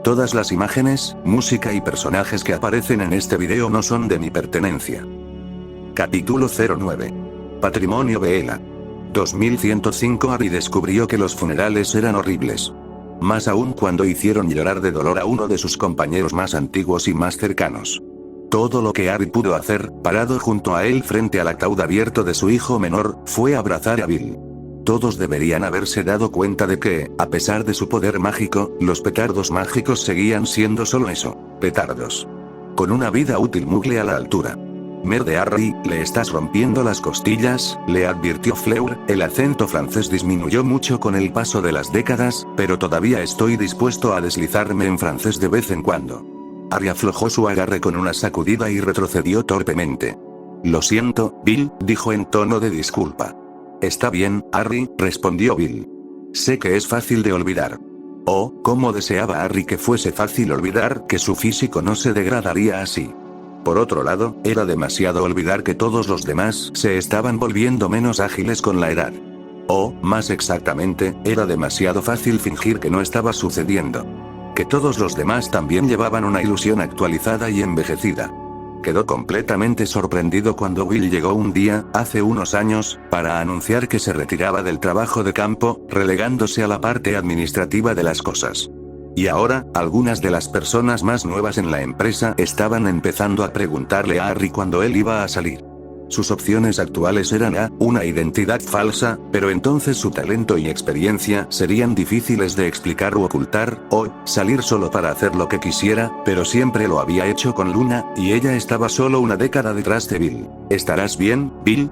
Todas las imágenes, música y personajes que aparecen en este video no son de mi pertenencia. Capítulo 09. Patrimonio Bella. 2105. Harry descubrió que los funerales eran horribles. Más aún cuando hicieron llorar de dolor a uno de sus compañeros más antiguos y más cercanos. Todo lo que Harry pudo hacer, parado junto a él frente al ataúd abierto de su hijo menor, fue abrazar a Bill. Todos deberían haberse dado cuenta de que, a pesar de su poder mágico, los petardos mágicos seguían siendo solo eso, petardos. Con una vida útil Muggle a la altura. Merde Harry, le estás rompiendo las costillas, le advirtió Fleur. El acento francés disminuyó mucho con el paso de las décadas, pero todavía estoy dispuesto a deslizarme en francés de vez en cuando. Harry aflojó su agarre con una sacudida y retrocedió torpemente. Lo siento, Bill, dijo en tono de disculpa. Está bien, Harry, respondió Bill. Sé que es fácil de olvidar. Oh, cómo deseaba Harry que fuese fácil olvidar que su físico no se degradaría así. Por otro lado, era demasiado olvidar que todos los demás se estaban volviendo menos ágiles con la edad. O, más exactamente, era demasiado fácil fingir que no estaba sucediendo. Que todos los demás también llevaban una ilusión actualizada y envejecida. Quedó completamente sorprendido cuando Will llegó un día, hace unos años, para anunciar que se retiraba del trabajo de campo, relegándose a la parte administrativa de las cosas. Y ahora, algunas de las personas más nuevas en la empresa estaban empezando a preguntarle a Harry cuándo él iba a salir. Sus opciones actuales eran A, una identidad falsa, pero entonces su talento y experiencia serían difíciles de explicar u ocultar, o, salir solo para hacer lo que quisiera, pero siempre lo había hecho con Luna, y ella estaba solo una década detrás de Bill. ¿Estarás bien, Bill?,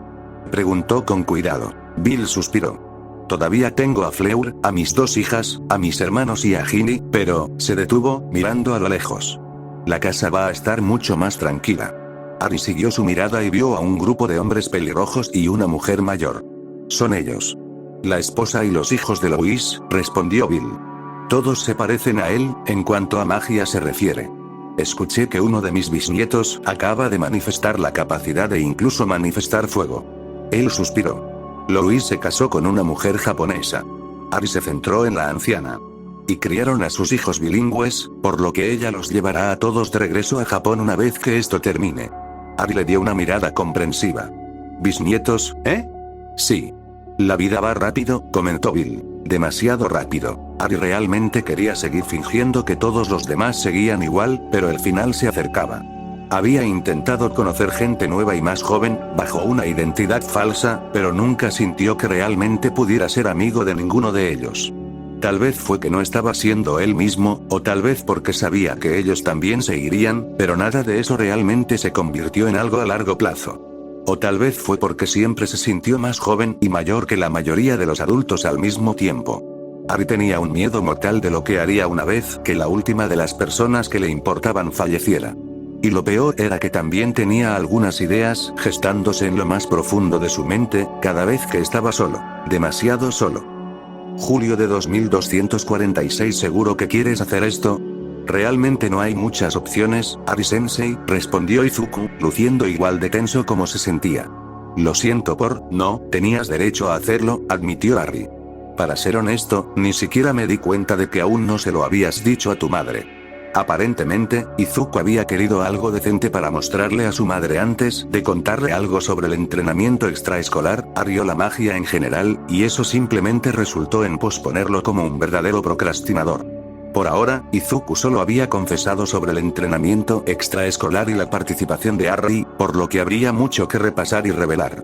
preguntó con cuidado. Bill suspiró. Todavía tengo a Fleur, a mis dos hijas, a mis hermanos y a Ginny, pero, se detuvo, mirando a lo lejos. La casa va a estar mucho más tranquila. Harry siguió su mirada y vio a un grupo de hombres pelirrojos y una mujer mayor. Son ellos. La esposa y los hijos de Louise, respondió Bill. Todos se parecen a él, en cuanto a magia se refiere. Escuché que uno de mis bisnietos acaba de manifestar la capacidad de incluso manifestar fuego. Él suspiró. Louise se casó con una mujer japonesa. Harry se centró en la anciana. Y criaron a sus hijos bilingües, por lo que ella los llevará a todos de regreso a Japón una vez que esto termine. Harry le dio una mirada comprensiva. ¿Bisnietos, eh? Sí. La vida va rápido, comentó Bill. Demasiado rápido. Harry realmente quería seguir fingiendo que todos los demás seguían igual, pero el final se acercaba. Había intentado conocer gente nueva y más joven, bajo una identidad falsa, pero nunca sintió que realmente pudiera ser amigo de ninguno de ellos. Tal vez fue que no estaba siendo él mismo, o tal vez porque sabía que ellos también se irían, pero nada de eso realmente se convirtió en algo a largo plazo. O tal vez fue porque siempre se sintió más joven y mayor que la mayoría de los adultos al mismo tiempo. Harry tenía un miedo mortal de lo que haría una vez que la última de las personas que le importaban falleciera. Y lo peor era que también tenía algunas ideas gestándose en lo más profundo de su mente, cada vez que estaba solo, demasiado solo. Julio de 2246. ¿Seguro que quieres hacer esto? Realmente no hay muchas opciones, Harry-sensei, respondió Izuku, luciendo igual de tenso como se sentía. Lo siento no, tenías derecho a hacerlo, admitió Harry. Para ser honesto, ni siquiera me di cuenta de que aún no se lo habías dicho a tu madre. Aparentemente, Izuku había querido algo decente para mostrarle a su madre antes de contarle algo sobre el entrenamiento extraescolar, Harry o la magia en general, y eso simplemente resultó en posponerlo como un verdadero procrastinador. Por ahora, Izuku solo había confesado sobre el entrenamiento extraescolar y la participación de Harry, por lo que habría mucho que repasar y revelar.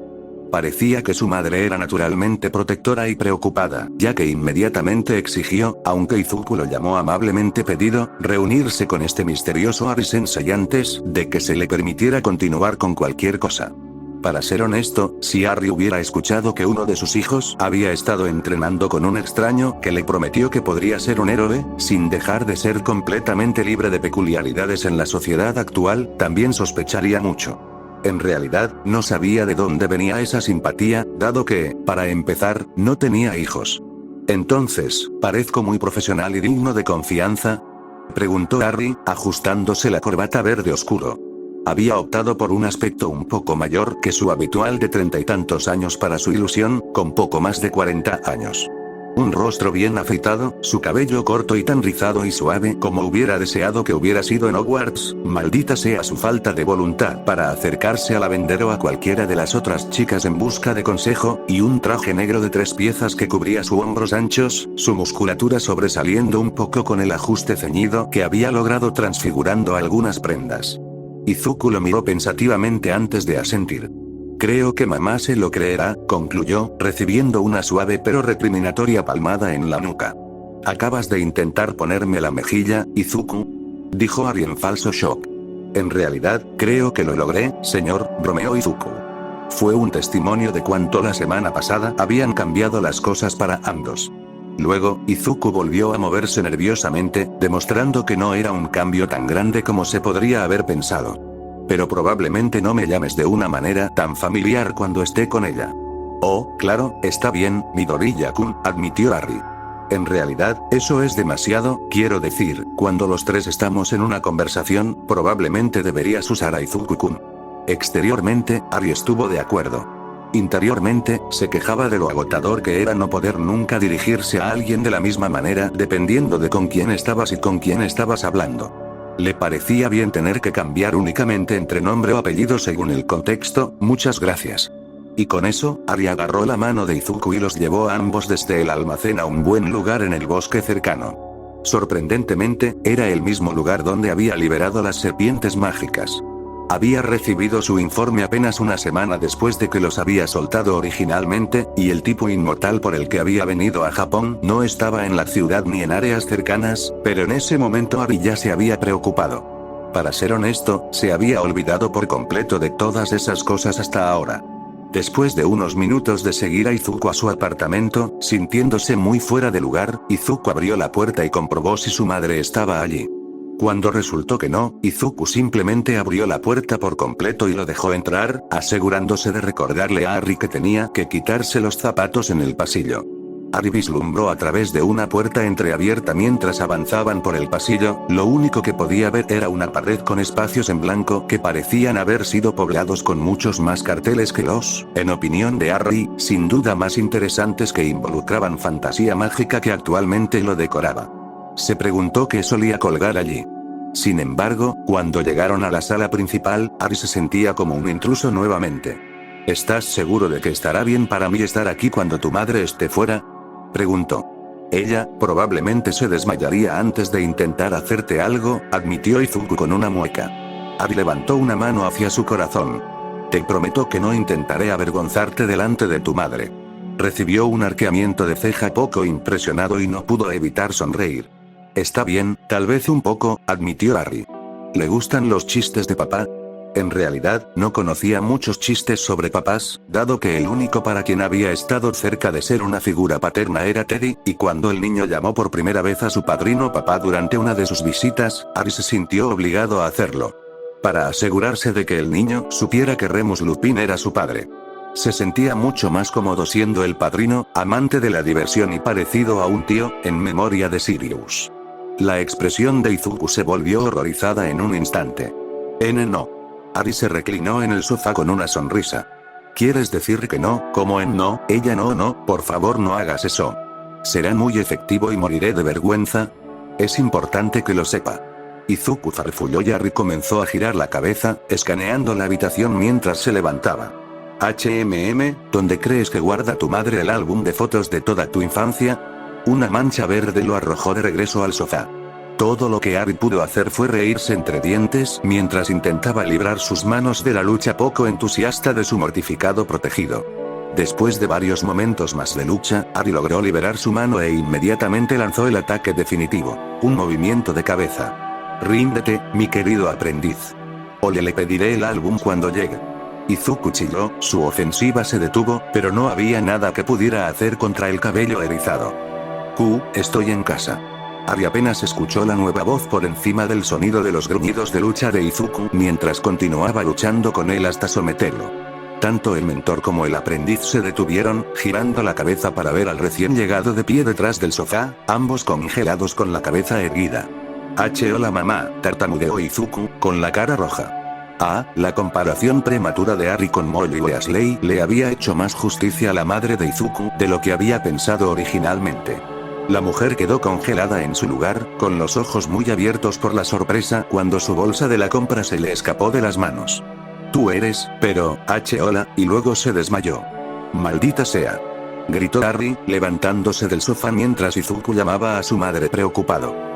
Parecía que su madre era naturalmente protectora y preocupada, ya que inmediatamente exigió, aunque Izuku lo llamó amablemente pedido, reunirse con este misterioso Harry-sensei antes de que se le permitiera continuar con cualquier cosa. Para ser honesto, si Harry hubiera escuchado que uno de sus hijos había estado entrenando con un extraño que le prometió que podría ser un héroe, sin dejar de ser completamente libre de peculiaridades en la sociedad actual, también sospecharía mucho. En realidad, no sabía de dónde venía esa simpatía, dado que, para empezar, no tenía hijos. Entonces, ¿parezco muy profesional y digno de confianza?, preguntó Harry, ajustándose la corbata verde oscuro. Había optado por un aspecto un poco mayor que su habitual de 30 y tantos años para su ilusión, con poco más de 40 años. un rostro bien afeitado, su cabello corto y tan rizado y suave como hubiera deseado que hubiera sido en Hogwarts, maldita sea su falta de voluntad para acercarse a la Vender o a cualquiera de las otras chicas en busca de consejo, y un traje negro de 3 piezas que cubría sus hombros anchos, su musculatura sobresaliendo un poco con el ajuste ceñido que había logrado transfigurando algunas prendas. Izuku lo miró pensativamente antes de asentir. Creo que mamá se lo creerá, concluyó, recibiendo una suave pero recriminatoria palmada en la nuca. ¿Acabas de intentar ponerme la mejilla, Izuku?, dijo Ari en falso shock. En realidad, creo que lo logré, señor, bromeó Izuku. Fue un testimonio de cuánto la semana pasada habían cambiado las cosas para ambos. Luego, Izuku volvió a moverse nerviosamente, demostrando que no era un cambio tan grande como se podría haber pensado. Pero probablemente no me llames de una manera tan familiar cuando esté con ella. Oh, claro, está bien, Midoriya-kun, admitió Harry. En realidad, eso es demasiado, quiero decir, cuando los tres estamos en una conversación, probablemente deberías usar a Izuku-kun. Exteriormente, Harry estuvo de acuerdo. Interiormente, se quejaba de lo agotador que era no poder nunca dirigirse a alguien de la misma manera dependiendo de con quién estabas y con quién estabas hablando. Le parecía bien tener que cambiar únicamente entre nombre o apellido según el contexto, muchas gracias. Y con eso, Ari agarró la mano de Izuku y los llevó a ambos desde el almacén a un buen lugar en el bosque cercano. Sorprendentemente, era el mismo lugar donde había liberado las serpientes mágicas. Había recibido su informe apenas una semana después de que los había soltado originalmente, y el tipo inmortal por el que había venido a Japón no estaba en la ciudad ni en áreas cercanas, pero en ese momento Ari ya se había preocupado. Para ser honesto, se había olvidado por completo de todas esas cosas hasta ahora. Después de unos minutos de seguir a Izuku a su apartamento, sintiéndose muy fuera de lugar, Izuku abrió la puerta y comprobó si su madre estaba allí. Cuando resultó que no, Izuku simplemente abrió la puerta por completo y lo dejó entrar, asegurándose de recordarle a Harry que tenía que quitarse los zapatos en el pasillo. Harry vislumbró a través de una puerta entreabierta mientras avanzaban por el pasillo, lo único que podía ver era una pared con espacios en blanco que parecían haber sido poblados con muchos más carteles que los, en opinión de Harry, sin duda más interesantes que involucraban fantasía mágica que actualmente lo decoraba. Se preguntó qué solía colgar allí. Sin embargo, cuando llegaron a la sala principal, Harry se sentía como un intruso nuevamente. ¿Estás seguro de que estará bien para mí estar aquí cuando tu madre esté fuera?, preguntó. Ella, probablemente se desmayaría antes de intentar hacerte algo, admitió Izuku con una mueca. Harry levantó una mano hacia su corazón. Te prometo que no intentaré avergonzarte delante de tu madre. Recibió un arqueamiento de ceja poco impresionado y no pudo evitar sonreír. Está bien, tal vez un poco, admitió Harry. ¿Le gustan los chistes de papá? En realidad, no conocía muchos chistes sobre papás, dado que el único para quien había estado cerca de ser una figura paterna era Teddy, y cuando el niño llamó por primera vez a su padrino papá durante una de sus visitas, Harry se sintió obligado a hacerlo. Para asegurarse de que el niño supiera que Remus Lupin era su padre. Se sentía mucho más cómodo siendo el padrino, amante de la diversión y parecido a un tío, en memoria de Sirius. La expresión de Izuku se volvió horrorizada en un instante. No. Harry se reclinó en el sofá con una sonrisa. ¿Quieres decir que no? ¿Cómo en no? Ella no, por favor no hagas eso. ¿Será muy efectivo y moriré de vergüenza? Es importante que lo sepa. Izuku farfulló y Harry comenzó a girar la cabeza, escaneando la habitación mientras se levantaba. ¿Dónde crees que guarda tu madre el álbum de fotos de toda tu infancia? Una mancha verde lo arrojó de regreso al sofá. Todo lo que Harry pudo hacer fue reírse entre dientes mientras intentaba librar sus manos de la lucha poco entusiasta de su mortificado protegido. Después de varios momentos más de lucha, Harry logró liberar su mano e inmediatamente lanzó el ataque definitivo, un movimiento de cabeza. Ríndete, mi querido aprendiz. O le pediré el álbum cuando llegue. Izuku chilló, su ofensiva se detuvo, pero no había nada que pudiera hacer contra el cabello erizado. Estoy en casa. Harry apenas escuchó la nueva voz por encima del sonido de los gruñidos de lucha de Izuku mientras continuaba luchando con él hasta someterlo. Tanto el mentor como el aprendiz se detuvieron, girando la cabeza para ver al recién llegado de pie detrás del sofá, ambos congelados con la cabeza erguida. Hola mamá, tartamudeó Izuku, con la cara roja. La comparación prematura de Harry con Molly Weasley le había hecho más justicia a la madre de Izuku de lo que había pensado originalmente. La mujer quedó congelada en su lugar, con los ojos muy abiertos por la sorpresa cuando su bolsa de la compra se le escapó de las manos. Tú eres, pero, hola, y luego se desmayó. Maldita sea. Gritó Harry, levantándose del sofá mientras Izuku llamaba a su madre preocupado.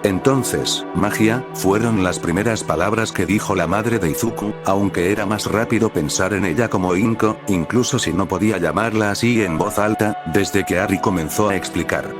Entonces, magia, fueron las primeras palabras que dijo la madre de Izuku, aunque era más rápido pensar en ella como Inko, incluso si no podía llamarla así en voz alta, desde que Harry comenzó a explicar.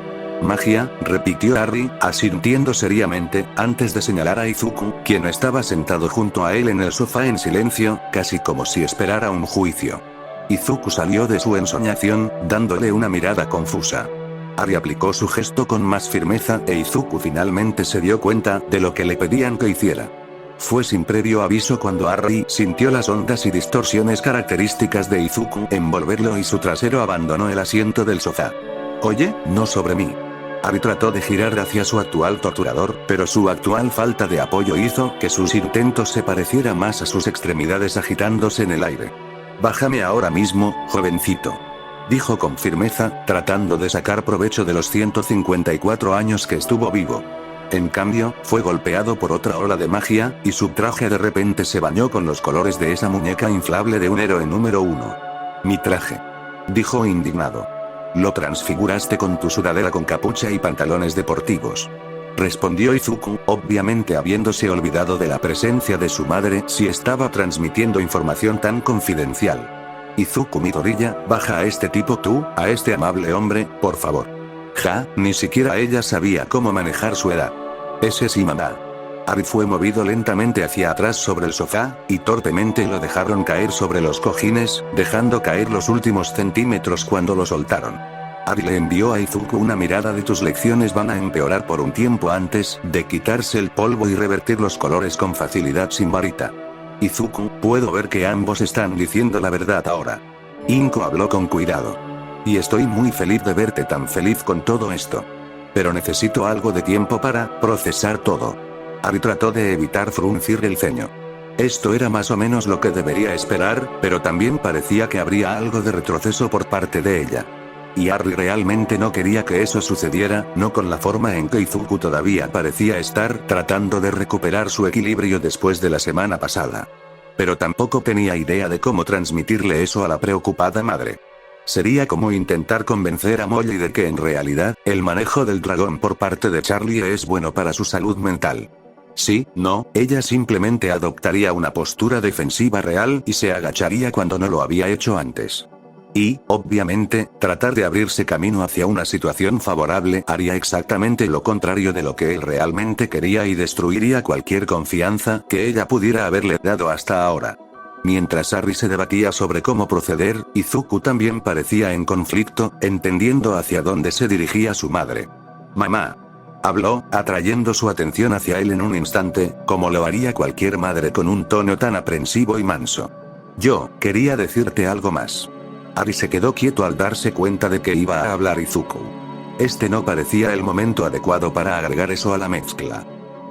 Magia, repitió Harry, asintiendo seriamente, antes de señalar a Izuku, quien estaba sentado junto a él en el sofá en silencio, casi como si esperara un juicio. Izuku salió de su ensoñación, dándole una mirada confusa. Harry aplicó su gesto con más firmeza e Izuku finalmente se dio cuenta de lo que le pedían que hiciera. Fue sin previo aviso cuando Harry sintió las ondas y distorsiones características de Izuku envolverlo y su trasero abandonó el asiento del sofá. Oye, no sobre mí. Harry trató de girar hacia su actual torturador, pero su actual falta de apoyo hizo que sus intentos se parecieran más a sus extremidades agitándose en el aire. Bájame ahora mismo, jovencito. Dijo con firmeza, tratando de sacar provecho de los 154 años que estuvo vivo. En cambio, fue golpeado por otra ola de magia, y su traje de repente se bañó con los colores de esa muñeca inflable de un héroe número 1. Mi traje. Dijo indignado. Lo transfiguraste con tu sudadera con capucha y pantalones deportivos. Respondió Izuku, obviamente habiéndose olvidado de la presencia de su madre si estaba transmitiendo información tan confidencial. Izuku Midoriya, baja a este tipo tú, a este amable hombre, por favor. Ni siquiera ella sabía cómo manejar su edad. Ese sí mamá. Harry fue movido lentamente hacia atrás sobre el sofá, y torpemente lo dejaron caer sobre los cojines, dejando caer los últimos centímetros cuando lo soltaron. Harry le envió a Izuku una mirada de tus lecciones van a empeorar por un tiempo antes de quitarse el polvo y revertir los colores con facilidad sin varita. Izuku, puedo ver que ambos están diciendo la verdad ahora. Inko habló con cuidado. Y estoy muy feliz de verte tan feliz con todo esto. Pero necesito algo de tiempo para procesar todo. Harry trató de evitar fruncir el ceño. Esto era más o menos lo que debería esperar, pero también parecía que habría algo de retroceso por parte de ella. Y Harry realmente no quería que eso sucediera, no con la forma en que Izuku todavía parecía estar tratando de recuperar su equilibrio después de la semana pasada. Pero tampoco tenía idea de cómo transmitirle eso a la preocupada madre. Sería como intentar convencer a Molly de que en realidad, el manejo del dragón por parte de Charlie es bueno para su salud mental. Sí, no, ella simplemente adoptaría una postura defensiva real y se agacharía cuando no lo había hecho antes. Y, obviamente, tratar de abrirse camino hacia una situación favorable haría exactamente lo contrario de lo que él realmente quería y destruiría cualquier confianza que ella pudiera haberle dado hasta ahora. Mientras Harry se debatía sobre cómo proceder, Izuku también parecía en conflicto, entendiendo hacia dónde se dirigía su madre. Mamá. Habló, atrayendo su atención hacia él en un instante, como lo haría cualquier madre con un tono tan aprensivo y manso. Yo, quería decirte algo más. Harry se quedó quieto al darse cuenta de que iba a hablar Izuku. Este no parecía el momento adecuado para agregar eso a la mezcla.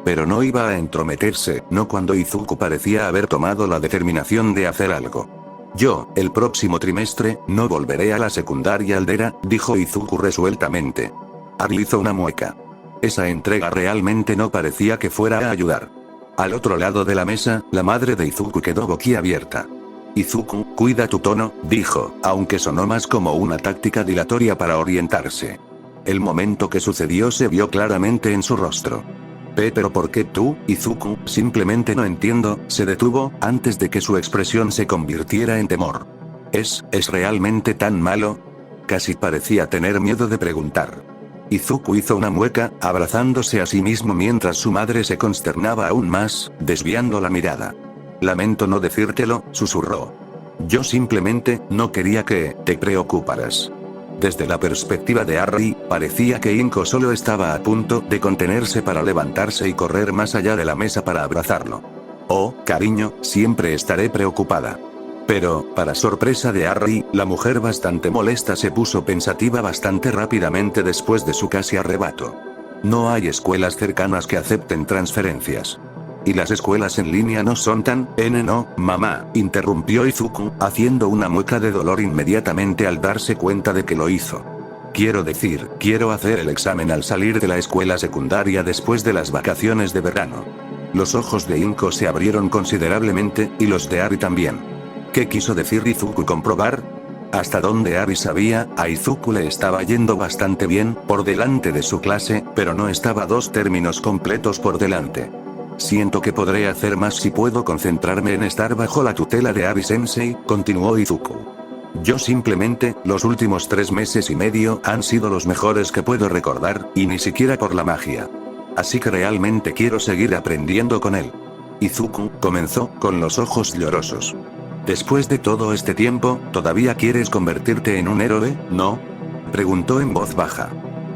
Pero no iba a entrometerse, no cuando Izuku parecía haber tomado la determinación de hacer algo. Yo, el próximo trimestre, no volveré a la secundaria aldera, dijo Izuku resueltamente. Harry hizo una mueca. Esa entrega realmente no parecía que fuera a ayudar. Al otro lado de la mesa, la madre de Izuku quedó boquiabierta. Izuku, cuida tu tono, dijo, aunque sonó más como una táctica dilatoria para orientarse. El momento que sucedió se vio claramente en su rostro. Pero ¿por qué tú, Izuku? Simplemente no entiendo, se detuvo, antes de que su expresión se convirtiera en temor. ¿Es realmente tan malo? Casi parecía tener miedo de preguntar. Izuku hizo una mueca, abrazándose a sí mismo mientras su madre se consternaba aún más, desviando la mirada. Lamento no decírtelo, susurró. Yo simplemente, no quería que te preocuparas. Desde la perspectiva de Harry, parecía que Inko solo estaba a punto de contenerse para levantarse y correr más allá de la mesa para abrazarlo. Oh, cariño, siempre estaré preocupada. Pero, para sorpresa de Harry, la mujer bastante molesta se puso pensativa bastante rápidamente después de su casi arrebato. No hay escuelas cercanas que acepten transferencias. Y las escuelas en línea no son tan, no, mamá, interrumpió Izuku, haciendo una mueca de dolor inmediatamente al darse cuenta de que lo hizo. Quiero decir, quiero hacer el examen al salir de la escuela secundaria después de las vacaciones de verano. Los ojos de Inko se abrieron considerablemente, y los de Ari también. ¿Qué quiso decir Izuku comprobar? Hasta donde Ari sabía, a Izuku le estaba yendo bastante bien, por delante de su clase, pero no estaba 2 términos completos por delante. Siento que podré hacer más si puedo concentrarme en estar bajo la tutela de Ari Sensei, continuó Izuku. Yo simplemente, los últimos 3 meses y medio han sido los mejores que puedo recordar, y ni siquiera por la magia. Así que realmente quiero seguir aprendiendo con él. Izuku comenzó, con los ojos llorosos. Después de todo este tiempo, ¿todavía quieres convertirte en un héroe, no? Preguntó en voz baja.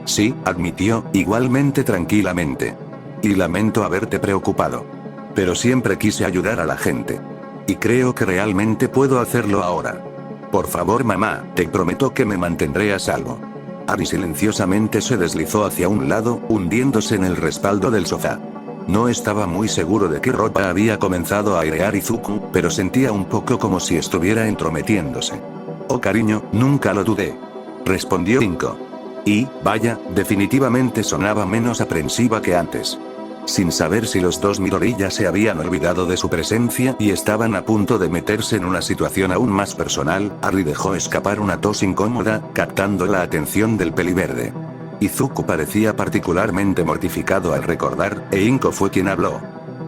Sí, admitió, igualmente tranquilamente. Y lamento haberte preocupado. Pero siempre quise ayudar a la gente. Y creo que realmente puedo hacerlo ahora. Por favor mamá, te prometo que me mantendré a salvo. Ari silenciosamente se deslizó hacia un lado, hundiéndose en el respaldo del sofá. No estaba muy seguro de qué ropa había comenzado a airear Izuku, pero sentía un poco como si estuviera entrometiéndose. Oh cariño, nunca lo dudé. Respondió Inko. Y, vaya, definitivamente sonaba menos aprensiva que antes. Sin saber si los 2 Midori ya se habían olvidado de su presencia y estaban a punto de meterse en una situación aún más personal, Ari dejó escapar una tos incómoda, captando la atención del peliverde. Izuku parecía particularmente mortificado al recordar, e Inko fue quien habló.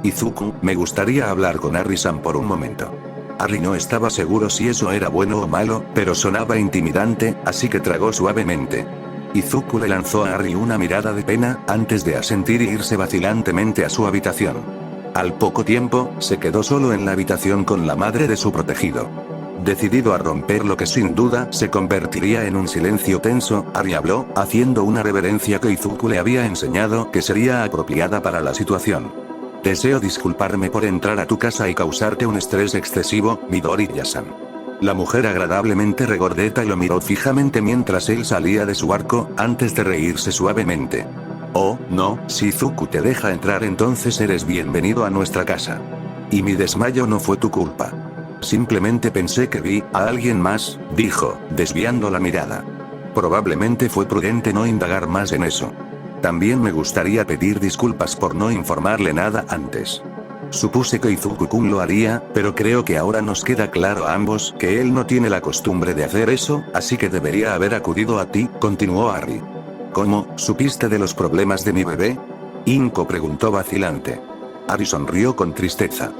Izuku, me gustaría hablar con Ari-san por un momento. Ari no estaba seguro si eso era bueno o malo, pero sonaba intimidante, así que tragó suavemente. Izuku le lanzó a Ari una mirada de pena, antes de asentir e irse vacilantemente a su habitación. Al poco tiempo, se quedó solo en la habitación con la madre de su protegido. Decidido a romper lo que sin duda se convertiría en un silencio tenso, Ari habló, haciendo una reverencia que Izuku le había enseñado que sería apropiada para la situación. Deseo disculparme por entrar a tu casa y causarte un estrés excesivo, Midoriya-san. La mujer agradablemente regordeta lo miró fijamente mientras él salía de su arco, antes de reírse suavemente. Oh, no, si Izuku te deja entrar entonces eres bienvenido a nuestra casa. Y mi desmayo no fue tu culpa. Simplemente pensé que vi a alguien más, dijo, desviando la mirada. Probablemente fue prudente no indagar más en eso. También me gustaría pedir disculpas por no informarle nada antes. Supuse que Izuku-kun lo haría, pero creo que ahora nos queda claro a ambos que él no tiene la costumbre de hacer eso, así que debería haber acudido a ti, continuó Ari. ¿Cómo, supiste de los problemas de mi bebé? Inko preguntó vacilante. Ari sonrió con tristeza.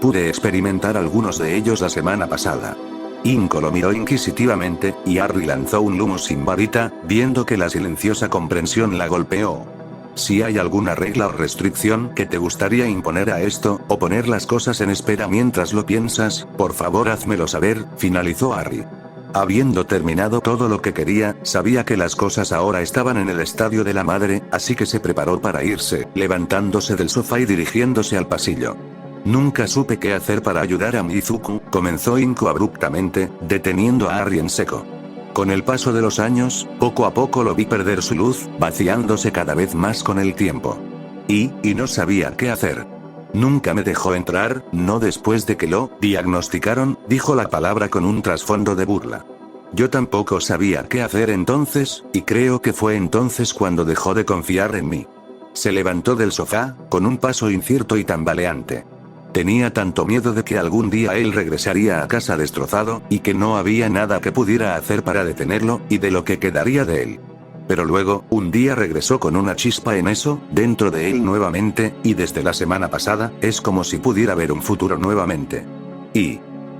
Pude experimentar algunos de ellos la semana pasada. Inko lo miró inquisitivamente, y Ari lanzó un humo sin varita, viendo que la silenciosa comprensión la golpeó. Si hay alguna regla o restricción que te gustaría imponer a esto, o poner las cosas en espera mientras lo piensas, por favor házmelo saber, finalizó Ari. Habiendo terminado todo lo que quería, sabía que las cosas ahora estaban en el estadio de la madre, así que se preparó para irse, levantándose del sofá y dirigiéndose al pasillo. Nunca supe qué hacer para ayudar a Izuku, comenzó Inko abruptamente, deteniendo a Ari en seco. Con el paso de los años, poco a poco lo vi perder su luz, vaciándose cada vez más con el tiempo. Y no sabía qué hacer. Nunca me dejó entrar, no después de que lo diagnosticaron, dijo la palabra con un trasfondo de burla. Yo tampoco sabía qué hacer entonces, y creo que fue entonces cuando dejó de confiar en mí. Se levantó del sofá, con un paso incierto y tambaleante. Tenía tanto miedo de que algún día él regresaría a casa destrozado, y que no había nada que pudiera hacer para detenerlo, y de lo que quedaría de él. Pero luego, un día regresó con una chispa en eso, dentro de él nuevamente, y desde la semana pasada, es como si pudiera ver un futuro nuevamente.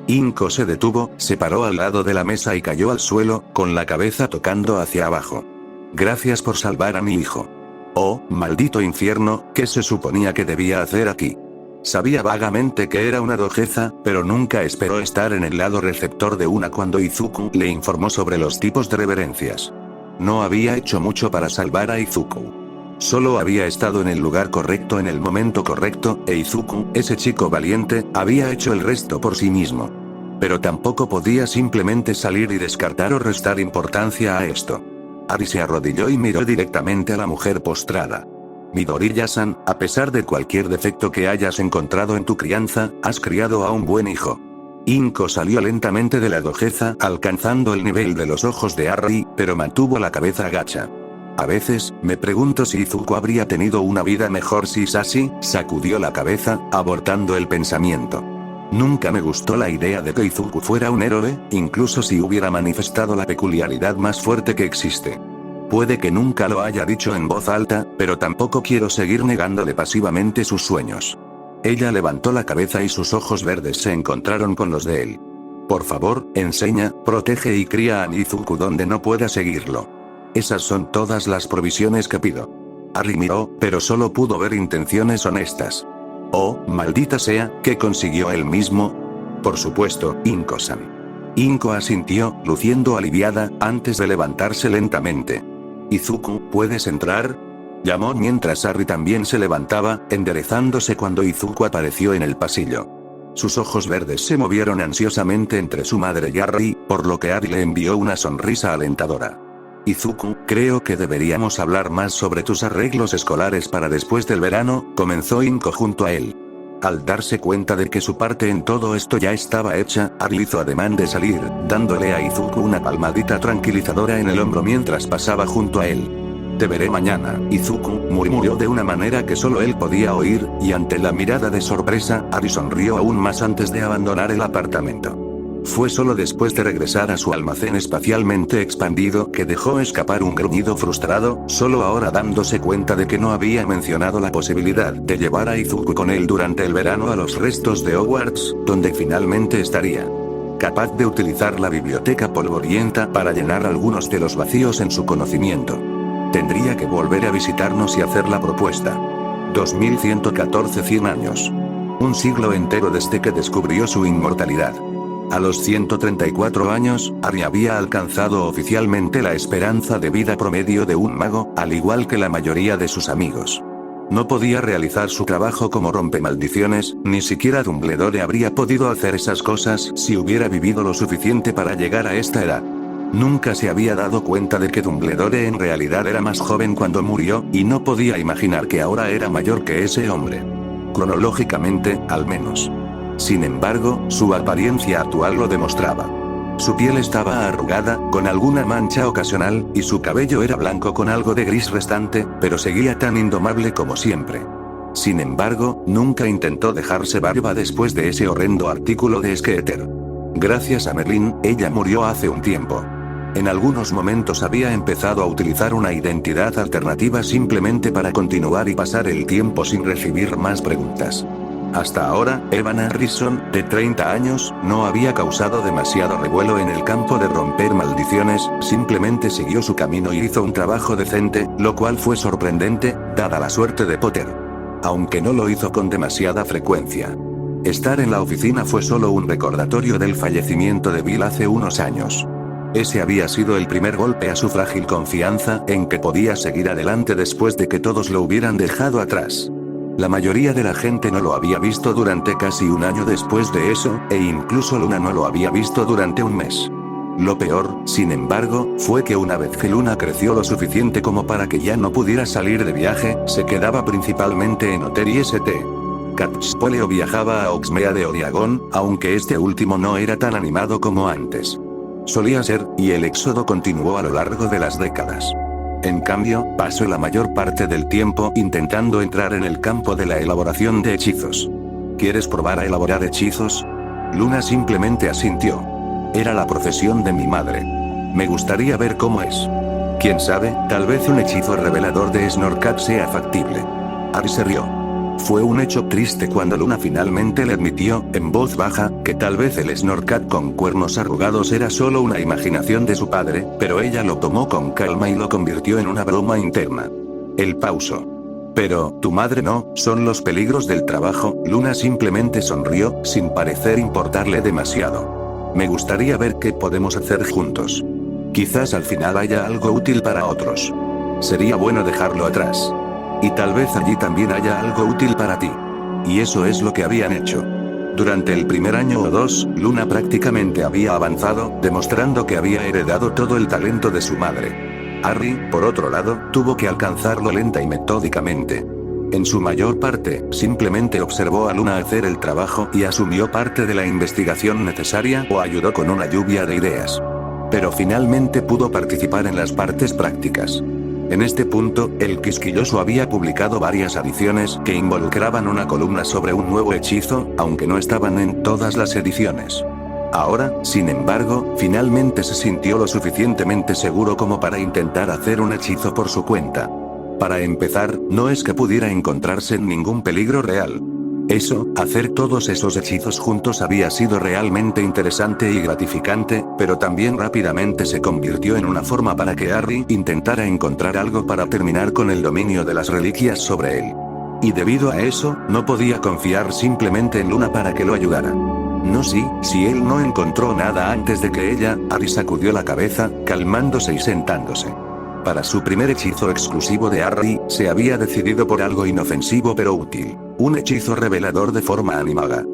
Inko se detuvo, se paró al lado de la mesa y cayó al suelo, con la cabeza tocando hacia abajo. Gracias por salvar a mi hijo. Oh, maldito infierno, ¿qué se suponía que debía hacer aquí? Sabía vagamente que era una dojeza, pero nunca esperó estar en el lado receptor de una cuando Izuku le informó sobre los tipos de reverencias. No había hecho mucho para salvar a Izuku. Solo había estado en el lugar correcto en el momento correcto, e Izuku, ese chico valiente, había hecho el resto por sí mismo. Pero tampoco podía simplemente salir y descartar o restar importancia a esto. Ari se arrodilló y miró directamente a la mujer postrada. Midoriya-san, a pesar de cualquier defecto que hayas encontrado en tu crianza, has criado a un buen hijo. Inko salió lentamente de la dojeza, alcanzando el nivel de los ojos de Arri, pero mantuvo la cabeza agacha. A veces, me pregunto si Izuku habría tenido una vida mejor si Sashi sacudió la cabeza, abortando el pensamiento. Nunca me gustó la idea de que Izuku fuera un héroe, incluso si hubiera manifestado la peculiaridad más fuerte que existe. Puede que nunca lo haya dicho en voz alta, pero tampoco quiero seguir negándole pasivamente sus sueños. Ella levantó la cabeza y sus ojos verdes se encontraron con los de él. Por favor, enseña, protege y cría a Izuku donde no pueda seguirlo. Esas son todas las provisiones que pido. Arri miró, pero solo pudo ver intenciones honestas. Oh, maldita sea, ¿qué consiguió él mismo? Por supuesto, Inko-san. Inko asintió, luciendo aliviada, antes de levantarse lentamente. Izuku, ¿puedes entrar? Llamó mientras Arri también se levantaba, enderezándose cuando Izuku apareció en el pasillo. Sus ojos verdes se movieron ansiosamente entre su madre y Arri, por lo que Arri le envió una sonrisa alentadora. Izuku, creo que deberíamos hablar más sobre tus arreglos escolares para después del verano, comenzó Inko junto a él. Al darse cuenta de que su parte en todo esto ya estaba hecha, Arri hizo ademán de salir, dándole a Izuku una palmadita tranquilizadora en el hombro mientras pasaba junto a él. Te veré mañana, Izuku, murmuró de una manera que solo él podía oír, y ante la mirada de sorpresa, Arri sonrió aún más antes de abandonar el apartamento. Fue solo después de regresar a su almacén espacialmente expandido que dejó escapar un gruñido frustrado, solo ahora dándose cuenta de que no había mencionado la posibilidad de llevar a Izuku con él durante el verano a los restos de Hogwarts, donde finalmente estaría capaz de utilizar la biblioteca polvorienta para llenar algunos de los vacíos en su conocimiento. Tendría que volver a visitarnos y hacer la propuesta. 2114 100 años. Un siglo entero desde que descubrió su inmortalidad. A los 134 años, Arri había alcanzado oficialmente la esperanza de vida promedio de un mago, al igual que la mayoría de sus amigos. No podía realizar su trabajo como rompemaldiciones, ni siquiera Dumbledore habría podido hacer esas cosas si hubiera vivido lo suficiente para llegar a esta edad. Nunca se había dado cuenta de que Dumbledore en realidad era más joven cuando murió, y no podía imaginar que ahora era mayor que ese hombre. Cronológicamente, al menos. Sin embargo, su apariencia actual lo demostraba. Su piel estaba arrugada, con alguna mancha ocasional, y su cabello era blanco con algo de gris restante, pero seguía tan indomable como siempre. Sin embargo, nunca intentó dejarse barba después de ese horrendo artículo de Skeeter. Gracias a Merlin, ella murió hace un tiempo. En algunos momentos había empezado a utilizar una identidad alternativa simplemente para continuar y pasar el tiempo sin recibir más preguntas. Hasta ahora, Evan Harrison, de 30 años, no había causado demasiado revuelo en el campo de romper maldiciones, simplemente siguió su camino y hizo un trabajo decente, lo cual fue sorprendente, dada la suerte de Potter. Aunque no lo hizo con demasiada frecuencia. Estar en la oficina fue solo un recordatorio del fallecimiento de Bill hace unos años. Ese había sido el primer golpe a su frágil confianza en que podía seguir adelante después de que todos lo hubieran dejado atrás. La mayoría de la gente no lo había visto durante casi un año después de eso, e incluso Luna no lo había visto durante un mes. Lo peor, sin embargo, fue que una vez que Luna creció lo suficiente como para que ya no pudiera salir de viaje, se quedaba principalmente en Hotel y St. Catchpoleo viajaba a Oxmea de Oriagón, aunque este último no era tan animado como antes. Solía ser, y el éxodo continuó a lo largo de las décadas. En cambio, pasó la mayor parte del tiempo intentando entrar en el campo de la elaboración de hechizos. ¿Quieres probar a elaborar hechizos? Luna simplemente asintió. Era la profesión de mi madre. Me gustaría ver cómo es. Quién sabe, tal vez un hechizo revelador de Snorkat sea factible. Arri se rió. Fue un hecho triste cuando Luna finalmente le admitió, en voz baja, que tal vez el Snorkat con cuernos arrugados era solo una imaginación de su padre, pero ella lo tomó con calma y lo convirtió en una broma interna. Él pausó. Pero, tu madre no, son los peligros del trabajo. Luna simplemente sonrió, sin parecer importarle demasiado. Me gustaría ver qué podemos hacer juntos. Quizás al final haya algo útil para otros. Sería bueno dejarlo atrás. Y tal vez allí también haya algo útil para ti. Y eso es lo que habían hecho. Durante el primer año o dos, Luna prácticamente había avanzado, demostrando que había heredado todo el talento de su madre. Harry, por otro lado, tuvo que alcanzarlo lenta y metódicamente. En su mayor parte, simplemente observó a Luna hacer el trabajo y asumió parte de la investigación necesaria o ayudó con una lluvia de ideas. Pero finalmente pudo participar en las partes prácticas. En este punto, el quisquilloso había publicado varias adiciones que involucraban una columna sobre un nuevo hechizo, aunque no estaban en todas las ediciones. Ahora, sin embargo, finalmente se sintió lo suficientemente seguro como para intentar hacer un hechizo por su cuenta. Para empezar, no es que pudiera encontrarse en ningún peligro real. Hacer todos esos hechizos juntos había sido realmente interesante y gratificante, pero también rápidamente se convirtió en una forma para que Harry intentara encontrar algo para terminar con el dominio de las reliquias sobre él. Y debido a eso, no podía confiar simplemente en Luna para que lo ayudara. No, si él no encontró nada antes de que ella, Harry sacudió la cabeza, calmándose y sentándose. Para su primer hechizo exclusivo de Harry, se había decidido por algo inofensivo pero útil. Un hechizo revelador de forma animaga.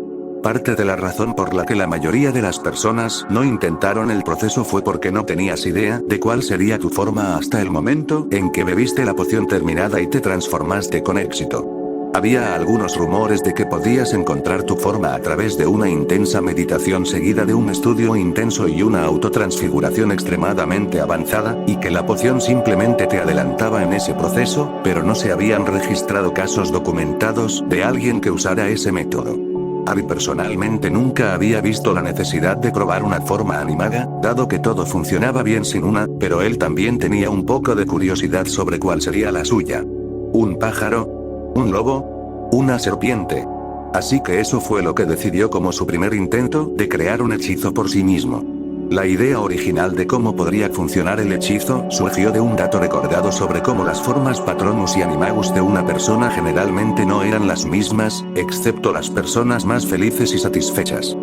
Parte de la razón por la que la mayoría de las personas no intentaron el proceso fue porque no tenías idea de cuál sería tu forma hasta el momento en que bebiste la poción terminada y te transformaste con éxito. Había algunos rumores de que podías encontrar tu forma a través de una intensa meditación seguida de un estudio intenso y una autotransfiguración extremadamente avanzada, y que la poción simplemente te adelantaba en ese proceso, pero no se habían registrado casos documentados de alguien que usara ese método. Harry personalmente nunca había visto la necesidad de probar una forma animada, dado que todo funcionaba bien sin una, pero él también tenía un poco de curiosidad sobre cuál sería la suya. ¿Un pájaro? ¿Un lobo? ¿Una serpiente? Así que eso fue lo que decidió como su primer intento de crear un hechizo por sí mismo. La idea original de cómo podría funcionar el hechizo surgió de un dato recordado sobre cómo las formas Patronus y Animagus de una persona generalmente no eran las mismas, excepto las personas más felices y satisfechas.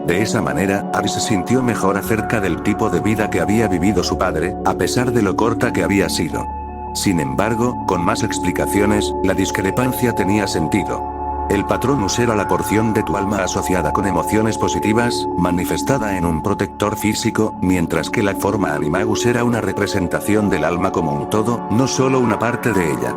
De esa manera, Harry se sintió mejor acerca del tipo de vida que había vivido su padre, a pesar de lo corta que había sido. Sin embargo, con más explicaciones, la discrepancia tenía sentido. El Patronus era la porción de tu alma asociada con emociones positivas, manifestada en un protector físico, mientras que la forma Animagus era una representación del alma como un todo, no solo una parte de ella.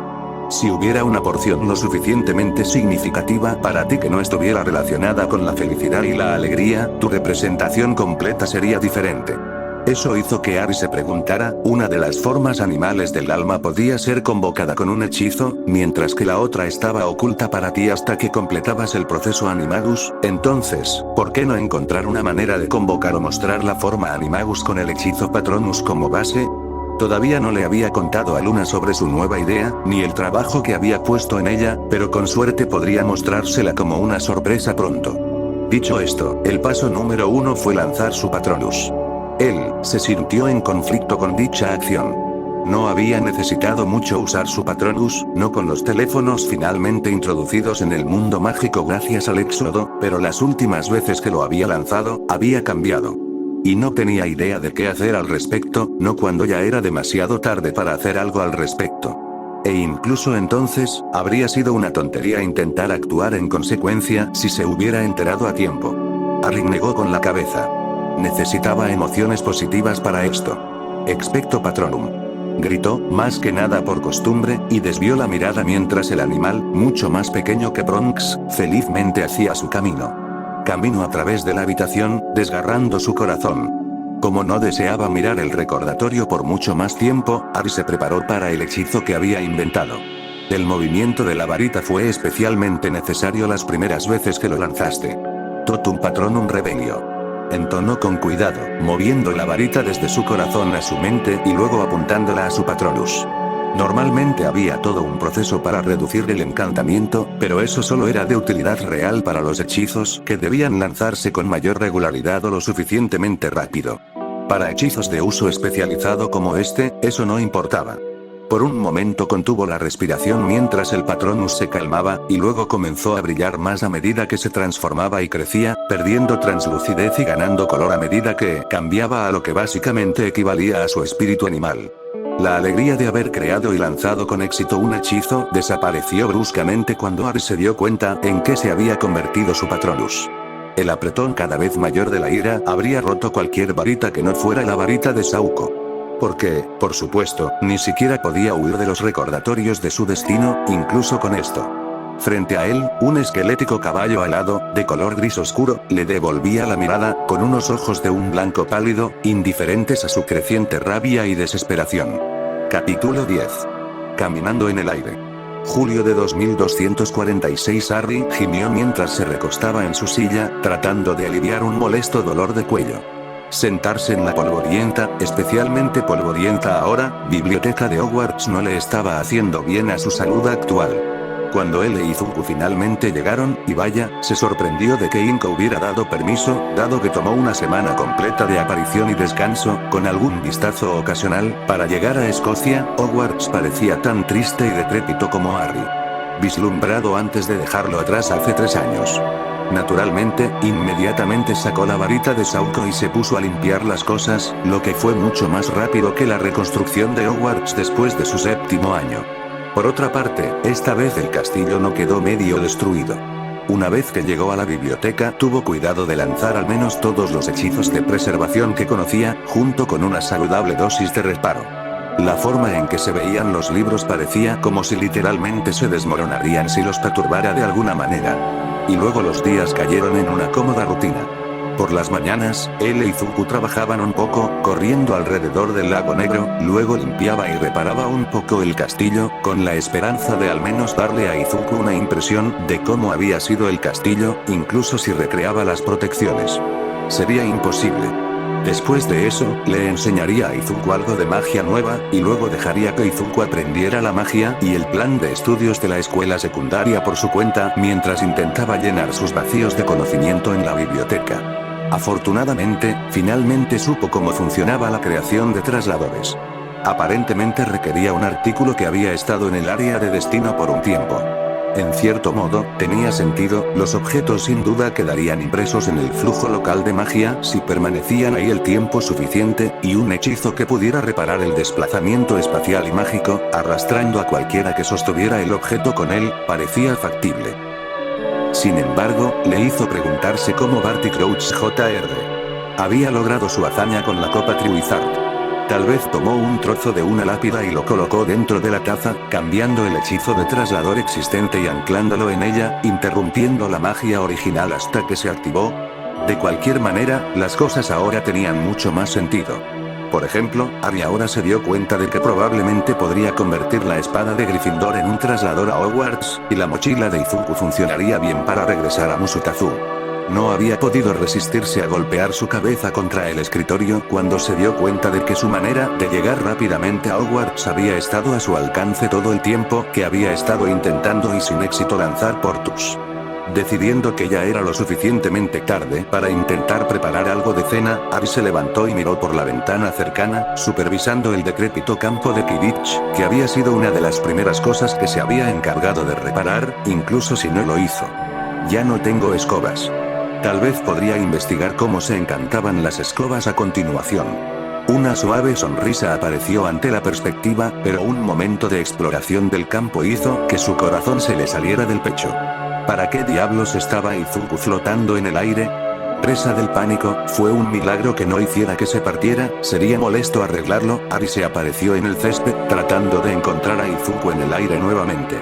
Si hubiera una porción lo suficientemente significativa para ti que no estuviera relacionada con la felicidad y la alegría, tu representación completa sería diferente. Eso hizo que Harry se preguntara, ¿una de las formas animales del alma podía ser convocada con un hechizo, mientras que la otra estaba oculta para ti hasta que completabas el proceso Animagus? Entonces, ¿por qué no encontrar una manera de convocar o mostrar la forma Animagus con el hechizo Patronus como base? Todavía no le había contado a Luna sobre su nueva idea, ni el trabajo que había puesto en ella, pero con suerte podría mostrársela como una sorpresa pronto. Dicho esto, el paso número 1 fue lanzar su Patronus. Él se sintió en conflicto con dicha acción. No había necesitado mucho usar su Patronus, no con los teléfonos finalmente introducidos en el mundo mágico gracias al éxodo, pero las últimas veces que lo había lanzado, había cambiado. Y no tenía idea de qué hacer al respecto, no cuando ya era demasiado tarde para hacer algo al respecto. E incluso entonces, habría sido una tontería intentar actuar en consecuencia si se hubiera enterado a tiempo. Harry negó con la cabeza. Necesitaba emociones positivas para esto. Expecto Patronum. Gritó, más que nada por costumbre, y desvió la mirada mientras el animal, mucho más pequeño que Bronx, felizmente hacía su camino. Camino a través de la habitación, desgarrando su corazón. Como no deseaba mirar el recordatorio por mucho más tiempo, Harry se preparó para el hechizo que había inventado. El movimiento de la varita fue especialmente necesario las primeras veces que lo lanzaste. Totum Patronum Revelio. Entonó con cuidado, moviendo la varita desde su corazón a su mente y luego apuntándola a su Patronus. Normalmente había todo un proceso para reducir el encantamiento, pero eso solo era de utilidad real para los hechizos que debían lanzarse con mayor regularidad o lo suficientemente rápido. Para hechizos de uso especializado como este, eso no importaba. Por un momento contuvo la respiración mientras el Patronus se calmaba, y luego comenzó a brillar más a medida que se transformaba y crecía, perdiendo translucidez y ganando color a medida que cambiaba a lo que básicamente equivalía a su espíritu animal. La alegría de haber creado y lanzado con éxito un hechizo desapareció bruscamente cuando Harry se dio cuenta en qué se había convertido su Patronus. El apretón cada vez mayor de la ira habría roto cualquier varita que no fuera la varita de Sauco. Porque, por supuesto, ni siquiera podía huir de los recordatorios de su destino, incluso con esto. Frente a él, un esquelético caballo alado, de color gris oscuro, le devolvía la mirada, con unos ojos de un blanco pálido, indiferentes a su creciente rabia y desesperación. Capítulo 10. Caminando en el aire. Julio de 2246. Harry gimió mientras se recostaba en su silla, tratando de aliviar un molesto dolor de cuello. Sentarse en la polvorienta, especialmente polvorienta ahora, biblioteca de Hogwarts no le estaba haciendo bien a su salud actual. Cuando él e Izuku finalmente llegaron, y vaya, se sorprendió de que Inco hubiera dado permiso, dado que tomó una semana completa de aparición y descanso, con algún vistazo ocasional, para llegar a Escocia. Hogwarts parecía tan triste y decrépito como Harry vislumbrado antes de dejarlo atrás hace 3 años. Naturalmente, inmediatamente sacó la varita de Sauco y se puso a limpiar las cosas, lo que fue mucho más rápido que la reconstrucción de Hogwarts después de su 7º año. Por otra parte, esta vez el castillo no quedó medio destruido. Una vez que llegó a la biblioteca, tuvo cuidado de lanzar al menos todos los hechizos de preservación que conocía, junto con una saludable dosis de reparo. La forma en que se veían los libros parecía como si literalmente se desmoronarían si los perturbara de alguna manera. Y luego los días cayeron en una cómoda rutina. Por las mañanas, él e Izuku trabajaban un poco, corriendo alrededor del lago negro, luego limpiaba y reparaba un poco el castillo, con la esperanza de al menos darle a Izuku una impresión de cómo había sido el castillo, incluso si recreaba las protecciones. Sería imposible. Después de eso, le enseñaría a Izuku algo de magia nueva, y luego dejaría que Izuku aprendiera la magia y el plan de estudios de la escuela secundaria por su cuenta, mientras intentaba llenar sus vacíos de conocimiento en la biblioteca. Afortunadamente, finalmente supo cómo funcionaba la creación de trasladores. Aparentemente requería un artículo que había estado en el área de destino por un tiempo. En cierto modo, tenía sentido, los objetos sin duda quedarían impresos en el flujo local de magia si permanecían ahí el tiempo suficiente, y un hechizo que pudiera reparar el desplazamiento espacial y mágico, arrastrando a cualquiera que sostuviera el objeto con él, parecía factible. Sin embargo, le hizo preguntarse cómo Barty Crouch Jr. había logrado su hazaña con la copa Triwizard. Tal vez tomó un trozo de una lápida y lo colocó dentro de la taza, cambiando el hechizo de traslador existente y anclándolo en ella, interrumpiendo la magia original hasta que se activó. De cualquier manera, las cosas ahora tenían mucho más sentido. Por ejemplo, Harry ahora se dio cuenta de que probablemente podría convertir la espada de Gryffindor en un traslador a Hogwarts, y la mochila de Izuku funcionaría bien para regresar a Musutazu. No había podido resistirse a golpear su cabeza contra el escritorio cuando se dio cuenta de que su manera de llegar rápidamente a Hogwarts había estado a su alcance todo el tiempo que había estado intentando y sin éxito lanzar Portus. Decidiendo que ya era lo suficientemente tarde para intentar preparar algo de cena, Harry se levantó y miró por la ventana cercana, supervisando el decrépito campo de Quidditch, que había sido una de las primeras cosas que se había encargado de reparar, incluso si no lo hizo. Ya no tengo escobas. Tal vez podría investigar cómo se encantaban las escobas a continuación. Una suave sonrisa apareció ante la perspectiva, pero un momento de exploración del campo hizo que su corazón se le saliera del pecho. ¿Para qué diablos estaba Izuku flotando en el aire? Presa del pánico, fue un milagro que no hiciera que se partiera, sería molesto arreglarlo. Harry se apareció en el césped, tratando de encontrar a Izuku en el aire nuevamente.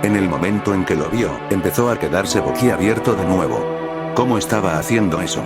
En el momento en que lo vio, empezó a quedarse boquiabierto de nuevo. ¿Cómo estaba haciendo eso?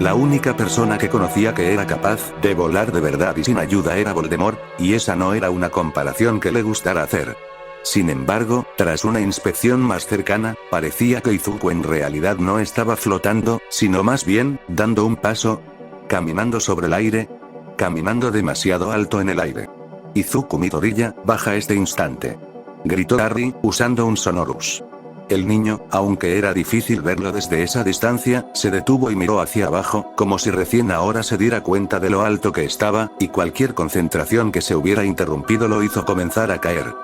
La única persona que conocía que era capaz de volar de verdad y sin ayuda era Voldemort, y esa no era una comparación que le gustara hacer. Sin embargo, tras una inspección más cercana, parecía que Izuku en realidad no estaba flotando, sino más bien, dando un paso, caminando sobre el aire, caminando demasiado alto en el aire. Izuku Midoriya, baja este instante. Gritó Harry, usando un Sonorus. El niño, aunque era difícil verlo desde esa distancia, se detuvo y miró hacia abajo, como si recién ahora se diera cuenta de lo alto que estaba, y cualquier concentración que se hubiera interrumpido lo hizo comenzar a caer.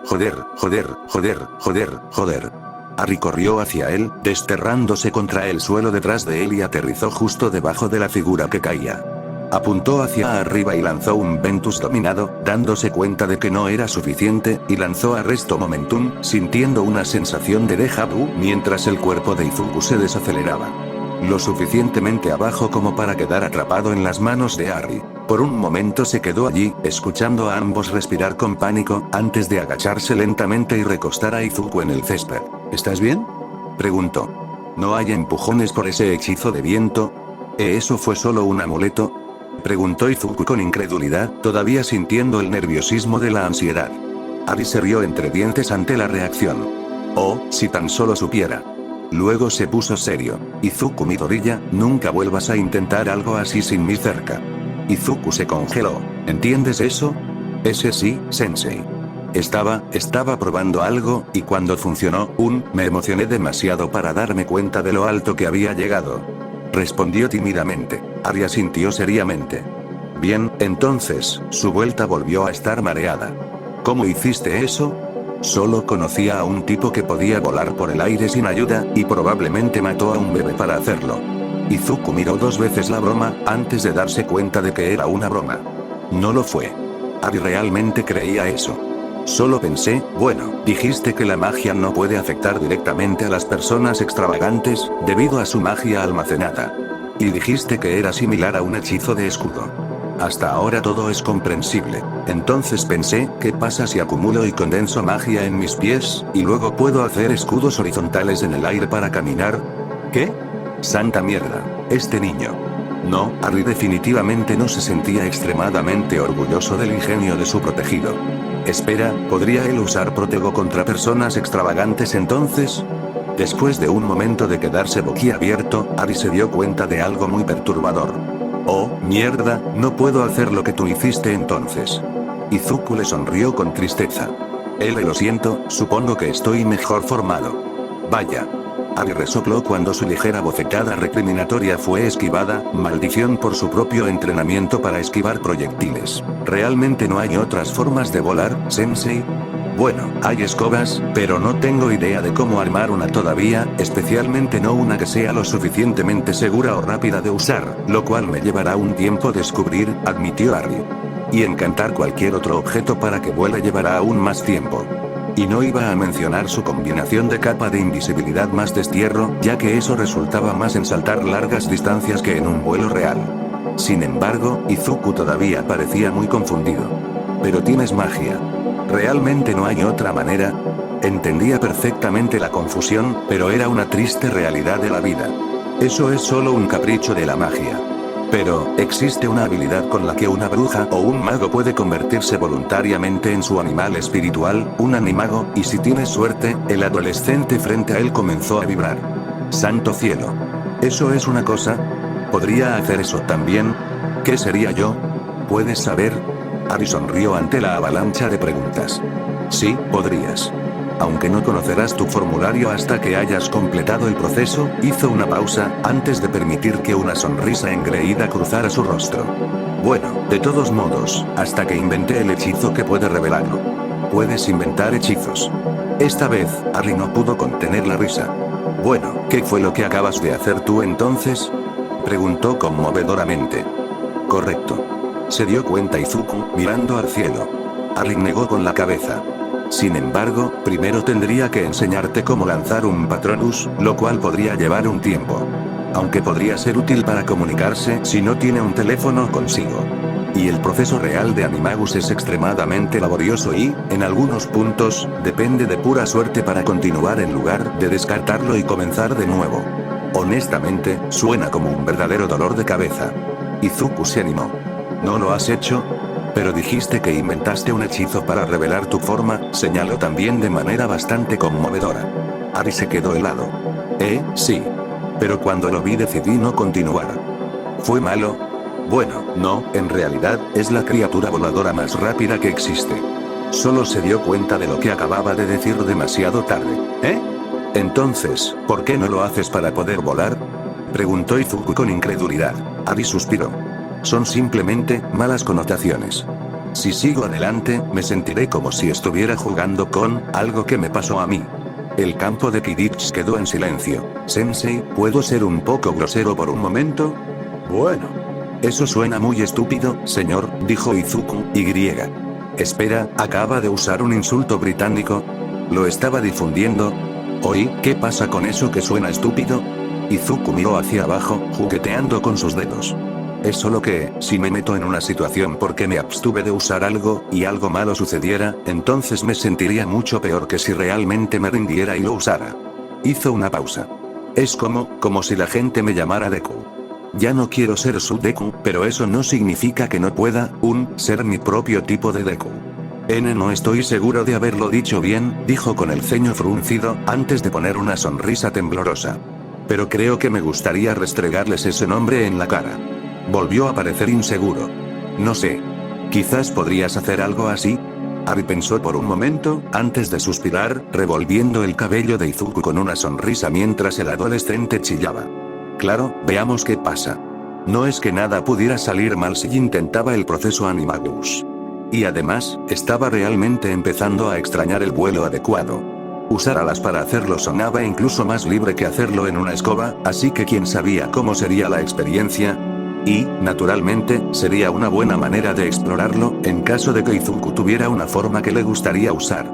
Joder, joder, joder, joder, joder. Harry corrió hacia él, desterrándose contra el suelo detrás de él y aterrizó justo debajo de la figura que caía. Apuntó hacia arriba y lanzó un Ventus dominado, dándose cuenta de que no era suficiente, y lanzó Arresto Momentum, sintiendo una sensación de déjà vu mientras el cuerpo de Izuku se desaceleraba. lo suficientemente abajo como para quedar atrapado en las manos de Harry. Por un momento se quedó allí, escuchando a ambos respirar con pánico, antes de agacharse lentamente y recostar a Izuku en el césped. ¿Estás bien?, preguntó. ¿No hay empujones por ese hechizo de viento? ¿Eso fue solo un amuleto?, preguntó Izuku con incredulidad, todavía sintiendo el nerviosismo de la ansiedad. Harry se rió entre dientes ante la reacción. Oh, si tan solo supiera. Luego se puso serio. Izuku Midoriya, nunca vuelvas a intentar algo así sin mí cerca. Izuku se congeló. ¿Entiendes eso? Ese sí, sensei. Estaba probando algo, y cuando funcionó, me emocioné demasiado para darme cuenta de lo alto que había llegado. Respondió tímidamente. Harry asintió seriamente. Bien, entonces, su vuelta volvió a estar mareada. ¿Cómo hiciste eso? Solo conocía a un tipo que podía volar por el aire sin ayuda, y probablemente mató a un bebé para hacerlo. Izuku miró 2 veces la broma, antes de darse cuenta de que era una broma. No lo fue. Harry realmente creía eso. Solo pensé, bueno, dijiste que la magia no puede afectar directamente a las personas extravagantes, debido a su magia almacenada. Y dijiste que era similar a un hechizo de escudo. Hasta ahora todo es comprensible. Entonces pensé, ¿qué pasa si acumulo y condenso magia en mis pies, y luego puedo hacer escudos horizontales en el aire para caminar? ¿Qué? Santa mierda, este niño. No, Harry definitivamente no se sentía extremadamente orgulloso del ingenio de su protegido. Espera, ¿podría él usar Protego contra personas extravagantes entonces? Después de un momento de quedarse boquiabierto, Harry se dio cuenta de algo muy perturbador. Oh, mierda, no puedo hacer lo que tú hiciste entonces. Izuku le sonrió con tristeza. Lo siento, supongo que estoy mejor formado. Vaya. Harry resopló cuando su ligera bofetada recriminatoria fue esquivada, maldición por su propio entrenamiento para esquivar proyectiles. ¿Realmente no hay otras formas de volar, sensei? Bueno, hay escobas, pero no tengo idea de cómo armar una todavía, especialmente no una que sea lo suficientemente segura o rápida de usar, lo cual me llevará un tiempo descubrir, admitió Harry. Y encantar cualquier otro objeto para que vuele llevará aún más tiempo. Y no iba a mencionar su combinación de capa de invisibilidad más destierro, ya que eso resultaba más en saltar largas distancias que en un vuelo real. Sin embargo, Izuku todavía parecía muy confundido. Pero tienes magia. ¿Realmente no hay otra manera? Entendía perfectamente la confusión, pero era una triste realidad de la vida. Eso es solo un capricho de la magia. Pero, existe una habilidad con la que una bruja o un mago puede convertirse voluntariamente en su animal espiritual, un animago, y si tienes suerte, el adolescente frente a él comenzó a vibrar. ¡Santo cielo! ¿Eso es una cosa? ¿Podría hacer eso también? ¿Qué sería yo? ¿Puedes saber? Harry sonrió ante la avalancha de preguntas. Sí, podrías. Aunque no conocerás tu formulario hasta que hayas completado el proceso, hizo una pausa, antes de permitir que una sonrisa engreída cruzara su rostro. Bueno, de todos modos, hasta que inventé el hechizo que puede revelarlo. Puedes inventar hechizos. Esta vez, Harry no pudo contener la risa. Bueno, ¿qué fue lo que acabas de hacer tú entonces?, preguntó conmovedoramente. Correcto. Se dio cuenta Izuku, mirando al cielo. Harry negó con la cabeza. Sin embargo, primero tendría que enseñarte cómo lanzar un Patronus, lo cual podría llevar un tiempo. Aunque podría ser útil para comunicarse si no tiene un teléfono consigo. Y el proceso real de Animagus es extremadamente laborioso y, en algunos puntos, depende de pura suerte para continuar en lugar de descartarlo y comenzar de nuevo. Honestamente, suena como un verdadero dolor de cabeza. Izuku se animó. ¿No lo has hecho? Pero dijiste que inventaste un hechizo para revelar tu forma, señaló también de manera bastante conmovedora. Harry se quedó helado. Sí. Pero cuando lo vi decidí no continuar. ¿Fue malo? Bueno, no, en realidad, es la criatura voladora más rápida que existe. Solo se dio cuenta de lo que acababa de decir demasiado tarde. Entonces, ¿por qué no lo haces para poder volar?, preguntó Izuku con incredulidad. Harry suspiró. Son simplemente malas connotaciones. Si sigo adelante, me sentiré como si estuviera jugando con algo que me pasó a mí. El campo de Quidditch quedó en silencio. Sensei, ¿puedo ser un poco grosero por un momento? Bueno. Eso suena muy estúpido, señor, dijo Izuku, Espera, ¿acaba de usar un insulto británico? ¿Lo estaba difundiendo? ¿Oí, qué pasa con eso que suena estúpido? Izuku miró hacia abajo, jugueteando con sus dedos. Es solo que, si me meto en una situación porque me abstuve de usar algo, y algo malo sucediera, entonces me sentiría mucho peor que si realmente me rindiera y lo usara. Hizo una pausa. Es como si la gente me llamara Deku. Ya no quiero ser su Deku, pero eso no significa que no pueda, ser mi propio tipo de Deku. No estoy seguro de haberlo dicho bien, dijo con el ceño fruncido, antes de poner una sonrisa temblorosa. Pero creo que me gustaría restregarles ese nombre en la cara. Volvió a parecer inseguro. No sé. Quizás podrías hacer algo así. Ari pensó por un momento, antes de suspirar, revolviendo el cabello de Izuku con una sonrisa mientras el adolescente chillaba. Claro, veamos qué pasa. No es que nada pudiera salir mal si intentaba el proceso Animagus. Y además, estaba realmente empezando a extrañar el vuelo adecuado. Usar alas para hacerlo sonaba incluso más libre que hacerlo en una escoba, así que quién sabía cómo sería la experiencia. Y, naturalmente, sería una buena manera de explorarlo, en caso de que Izuku tuviera una forma que le gustaría usar.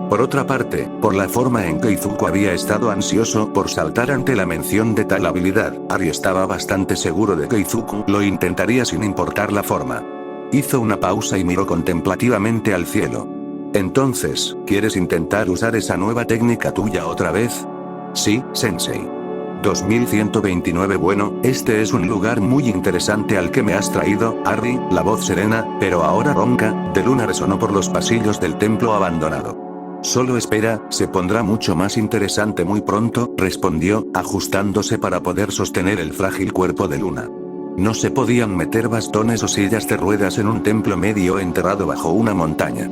Por otra parte, por la forma en que Izuku había estado ansioso por saltar ante la mención de tal habilidad, Ari estaba bastante seguro de que Izuku lo intentaría sin importar la forma. Hizo una pausa y miró contemplativamente al cielo. Entonces, ¿quieres intentar usar esa nueva técnica tuya otra vez? Sí, sensei. 2129. Bueno, este es un lugar muy interesante al que me has traído, Harry. La voz serena, pero ahora ronca, de Luna resonó por los pasillos del templo abandonado. Solo espera, se pondrá mucho más interesante muy pronto, respondió, ajustándose para poder sostener el frágil cuerpo de Luna. No se podían meter bastones o sillas de ruedas en un templo medio enterrado bajo una montaña.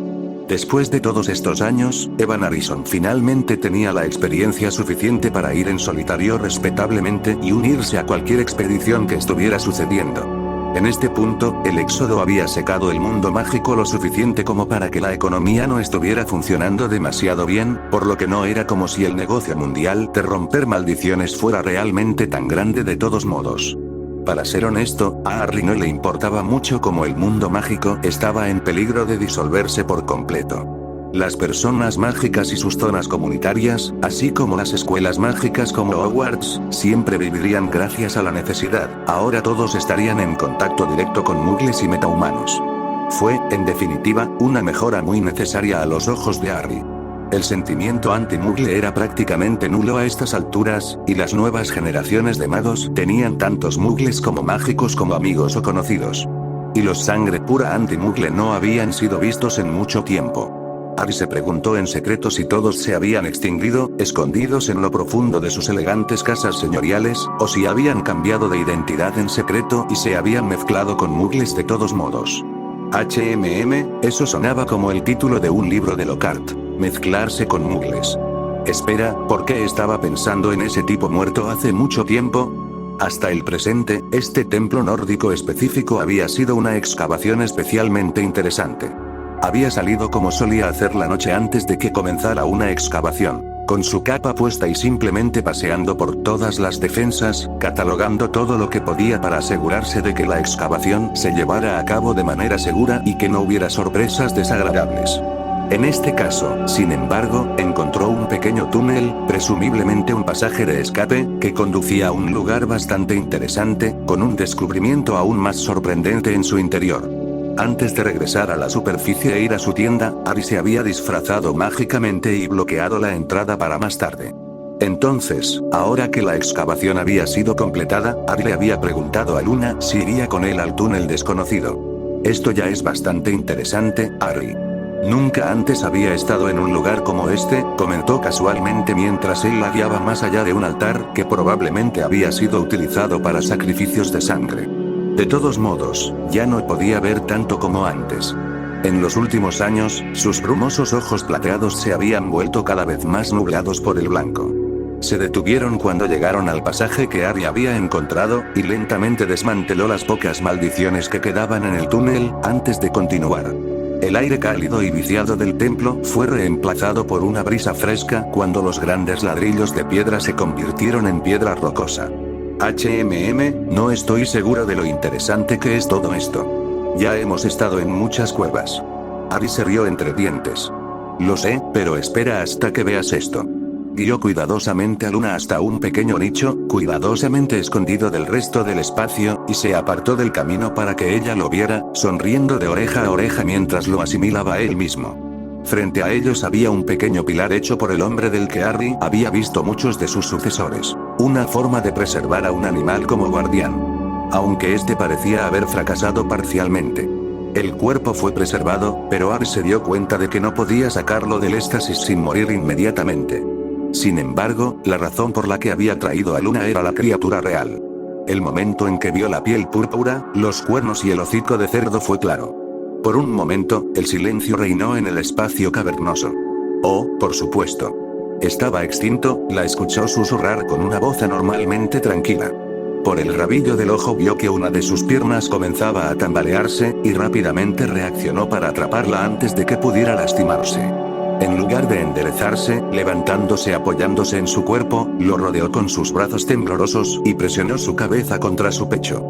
Después de todos estos años, Evan Harrison finalmente tenía la experiencia suficiente para ir en solitario respetablemente y unirse a cualquier expedición que estuviera sucediendo. En este punto, el éxodo había secado el mundo mágico lo suficiente como para que la economía no estuviera funcionando demasiado bien, por lo que no era como si el negocio mundial de romper maldiciones fuera realmente tan grande de todos modos. Para ser honesto, a Harry no le importaba mucho cómo el mundo mágico estaba en peligro de disolverse por completo. Las personas mágicas y sus zonas comunitarias, así como las escuelas mágicas como Hogwarts, siempre vivirían gracias a la necesidad. Ahora todos estarían en contacto directo con muggles y metahumanos. Fue, en definitiva, una mejora muy necesaria a los ojos de Harry. El sentimiento anti-muggle era prácticamente nulo a estas alturas, y las nuevas generaciones de magos tenían tantos muggles como mágicos como amigos o conocidos. Y los sangre pura anti-muggle no habían sido vistos en mucho tiempo. Harry se preguntó en secreto si todos se habían extinguido, escondidos en lo profundo de sus elegantes casas señoriales, o si habían cambiado de identidad en secreto y se habían mezclado con muggles de todos modos. Eso sonaba como el título de un libro de Lockhart. Mezclarse con muggles. Espera, ¿por qué estaba pensando en ese tipo muerto hace mucho tiempo? Hasta el presente, este templo nórdico específico había sido una excavación especialmente interesante. Había salido como solía hacer la noche antes de que comenzara una excavación, con su capa puesta y simplemente paseando por todas las defensas, catalogando todo lo que podía para asegurarse de que la excavación se llevara a cabo de manera segura y que no hubiera sorpresas desagradables. En este caso, sin embargo, encontró un pequeño túnel, presumiblemente un pasaje de escape, que conducía a un lugar bastante interesante, con un descubrimiento aún más sorprendente en su interior. Antes de regresar a la superficie e ir a su tienda, Harry se había disfrazado mágicamente y bloqueado la entrada para más tarde. Entonces, ahora que la excavación había sido completada, Harry le había preguntado a Luna si iría con él al túnel desconocido. Esto ya es bastante interesante, Harry. Nunca antes había estado en un lugar como este, comentó casualmente mientras él la guiaba más allá de un altar que probablemente había sido utilizado para sacrificios de sangre. De todos modos, ya no podía ver tanto como antes. En los últimos años, sus brumosos ojos plateados se habían vuelto cada vez más nublados por el blanco. Se detuvieron cuando llegaron al pasaje que Harry había encontrado, y lentamente desmanteló las pocas maldiciones que quedaban en el túnel, antes de continuar. El aire cálido y viciado del templo fue reemplazado por una brisa fresca cuando los grandes ladrillos de piedra se convirtieron en piedra rocosa. No estoy seguro de lo interesante que es todo esto. Ya hemos estado en muchas cuevas. Harry se rió entre dientes. Lo sé, pero espera hasta que veas esto. guió cuidadosamente a Luna hasta un pequeño nicho, cuidadosamente escondido del resto del espacio, y se apartó del camino para que ella lo viera, sonriendo de oreja a oreja mientras lo asimilaba él mismo. Frente a ellos había un pequeño pilar hecho por el hombre del que Harry había visto muchos de sus sucesores. Una forma de preservar a un animal como guardián. Aunque este parecía haber fracasado parcialmente. El cuerpo fue preservado, pero Harry se dio cuenta de que no podía sacarlo del éxtasis sin morir inmediatamente. Sin embargo, la razón por la que había traído a Luna era la criatura real. El momento en que vio la piel púrpura, los cuernos y el hocico de cerdo fue claro. Por un momento, el silencio reinó en el espacio cavernoso. Oh, por supuesto. Estaba extinto, la escuchó susurrar con una voz anormalmente tranquila. Por el rabillo del ojo vio que una de sus piernas comenzaba a tambalearse, y rápidamente reaccionó para atraparla antes de que pudiera lastimarse. En lugar de enderezarse, levantándose apoyándose en su cuerpo, lo rodeó con sus brazos temblorosos y presionó su cabeza contra su pecho.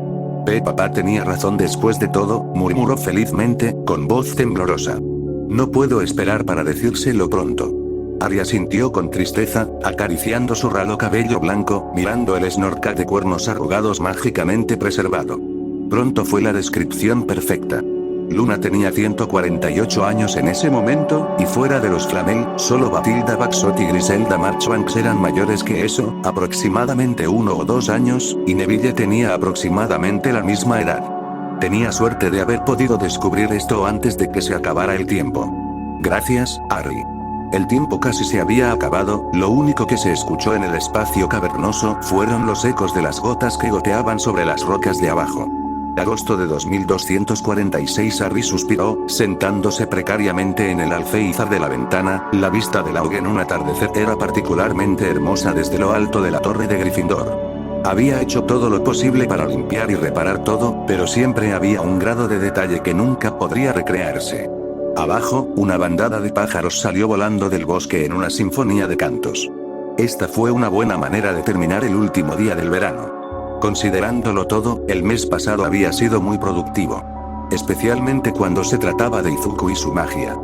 Papá tenía razón después de todo, murmuró felizmente, con voz temblorosa. No puedo esperar para decírselo pronto. Harry asintió con tristeza, acariciando su ralo cabello blanco, mirando el snorkel de cuernos arrugados mágicamente preservado. Pronto fue la descripción perfecta. Luna tenía 148 años en ese momento, y fuera de los Flamel, solo Bathilda Bagshot y Griselda Marchbanks eran mayores que eso, aproximadamente 1 o 2 años, y Neville tenía aproximadamente la misma edad. Tenía suerte de haber podido descubrir esto antes de que se acabara el tiempo. Gracias, Harry. El tiempo casi se había acabado, lo único que se escuchó en el espacio cavernoso fueron los ecos de las gotas que goteaban sobre las rocas de abajo. Agosto de 2246. Harry suspiró, sentándose precariamente en el alféizar de la ventana. La vista del lago en un atardecer era particularmente hermosa desde lo alto de la torre de Gryffindor. Había hecho todo lo posible para limpiar y reparar todo, pero siempre había un grado de detalle que nunca podría recrearse. Abajo, una bandada de pájaros salió volando del bosque en una sinfonía de cantos. Esta fue una buena manera de terminar el último día del verano. Considerándolo todo, el mes pasado había sido muy productivo. Especialmente cuando se trataba de Izuku y su magia.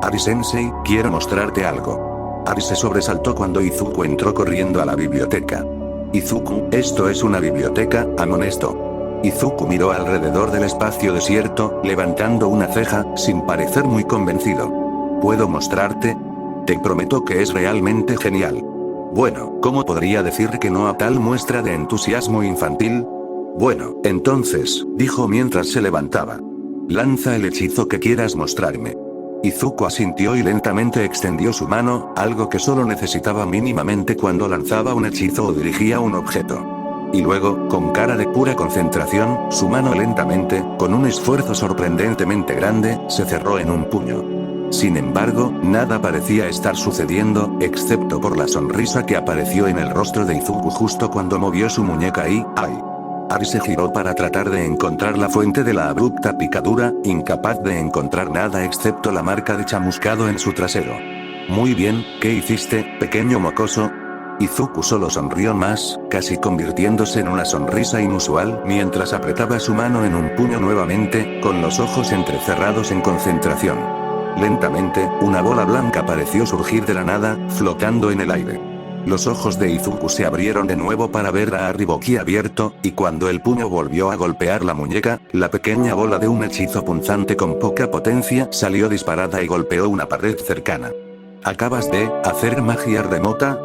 Harry-sensei, quiero mostrarte algo. Harry se sobresaltó cuando Izuku entró corriendo a la biblioteca. Izuku, esto es una biblioteca, amonestó. Izuku miró alrededor del espacio desierto, levantando una ceja, sin parecer muy convencido. ¿Puedo mostrarte? Te prometo que es realmente genial. Bueno, ¿cómo podría decir que no a tal muestra de entusiasmo infantil? Bueno, entonces, dijo mientras se levantaba. Lanza el hechizo que quieras mostrarme. Izuku asintió y lentamente extendió su mano, algo que solo necesitaba mínimamente cuando lanzaba un hechizo o dirigía un objeto. Y luego, con cara de pura concentración, su mano lentamente, con un esfuerzo sorprendentemente grande, se cerró en un puño. Sin embargo, nada parecía estar sucediendo, excepto por la sonrisa que apareció en el rostro de Izuku justo cuando movió su muñeca y ¡ay! Harry se giró para tratar de encontrar la fuente de la abrupta picadura, incapaz de encontrar nada excepto la marca de chamuscado en su trasero. Muy bien, ¿qué hiciste, pequeño mocoso? Izuku solo sonrió más, casi convirtiéndose en una sonrisa inusual, mientras apretaba su mano en un puño nuevamente, con los ojos entrecerrados en concentración. Lentamente, una bola blanca pareció surgir de la nada, flotando en el aire. Los ojos de Izuku se abrieron de nuevo para ver a Harry boquiabierto, y cuando el puño volvió a golpear la muñeca, la pequeña bola de un hechizo punzante con poca potencia salió disparada y golpeó una pared cercana. ¿Acabas de hacer magia remota?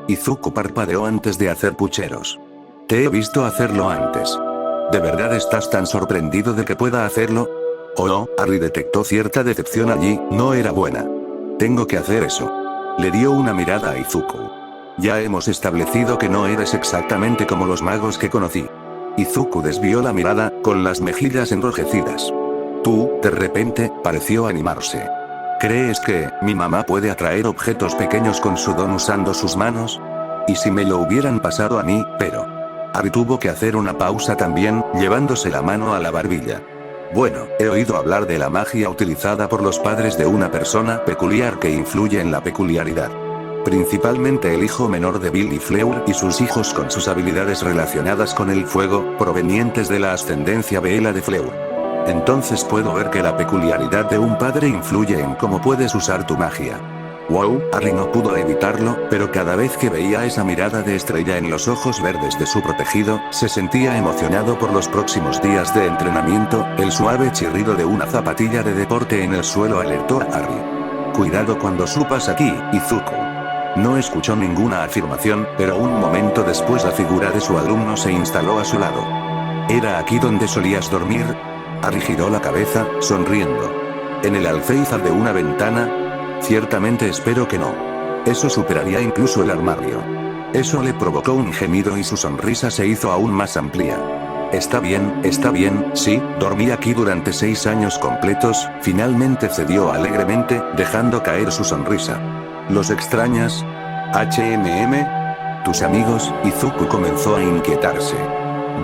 Izuku parpadeó antes de hacer pucheros. Te he visto hacerlo antes. ¿De verdad estás tan sorprendido de que pueda hacerlo? Oh, Harry detectó cierta decepción allí, no era buena. Tengo que hacer eso. Le dio una mirada a Izuku. Ya hemos establecido que no eres exactamente como los magos que conocí. Izuku desvió la mirada, con las mejillas enrojecidas. Tú, de repente, pareció animarse. ¿Crees que mi mamá puede atraer objetos pequeños con su don usando sus manos? ¿Y si me lo hubieran pasado a mí, pero? Harry tuvo que hacer una pausa también, llevándose la mano a la barbilla. Bueno, he oído hablar de la magia utilizada por los padres de una persona peculiar que influye en la peculiaridad. Principalmente el hijo menor de Billy Fleur y sus hijos con sus habilidades relacionadas con el fuego, provenientes de la ascendencia Veela de Fleur. Entonces puedo ver que la peculiaridad de un padre influye en cómo puedes usar tu magia. Wow, Harry no pudo evitarlo, pero cada vez que veía esa mirada de estrella en los ojos verdes de su protegido, se sentía emocionado por los próximos días de entrenamiento. El suave chirrido de una zapatilla de deporte en el suelo alertó a Harry. Cuidado cuando supas aquí, Izuku. No escuchó ninguna afirmación, pero un momento después la figura de su alumno se instaló a su lado. ¿Era aquí donde solías dormir? Harry giró la cabeza, sonriendo. ¿En el alféizar de una ventana? Ciertamente espero que no. Eso superaría incluso el armario. Eso le provocó un gemido y su sonrisa se hizo aún más amplia. Está bien, sí, dormí aquí durante 6 años completos, finalmente cedió alegremente, dejando caer su sonrisa. ¿Los extrañas? ¿Tus amigos? Izuku comenzó a inquietarse.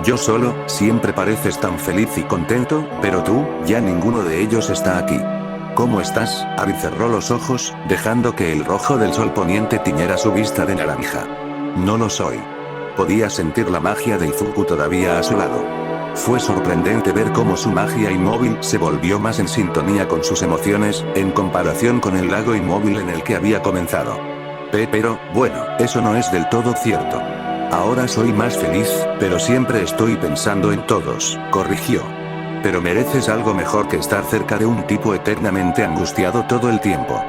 Yo solo, siempre pareces tan feliz y contento, pero tú, ya ninguno de ellos está aquí. ¿Cómo estás? Harry cerró los ojos, dejando que el rojo del sol poniente tiñera su vista de naranja. No lo soy. Podía sentir la magia de Izuku todavía a su lado. Fue sorprendente ver cómo su magia inmóvil se volvió más en sintonía con sus emociones, en comparación con el lago inmóvil en el que había comenzado. Pero, bueno, eso no es del todo cierto. Ahora soy más feliz, pero siempre estoy pensando en todos, corrigió. Pero mereces algo mejor que estar cerca de un tipo eternamente angustiado todo el tiempo.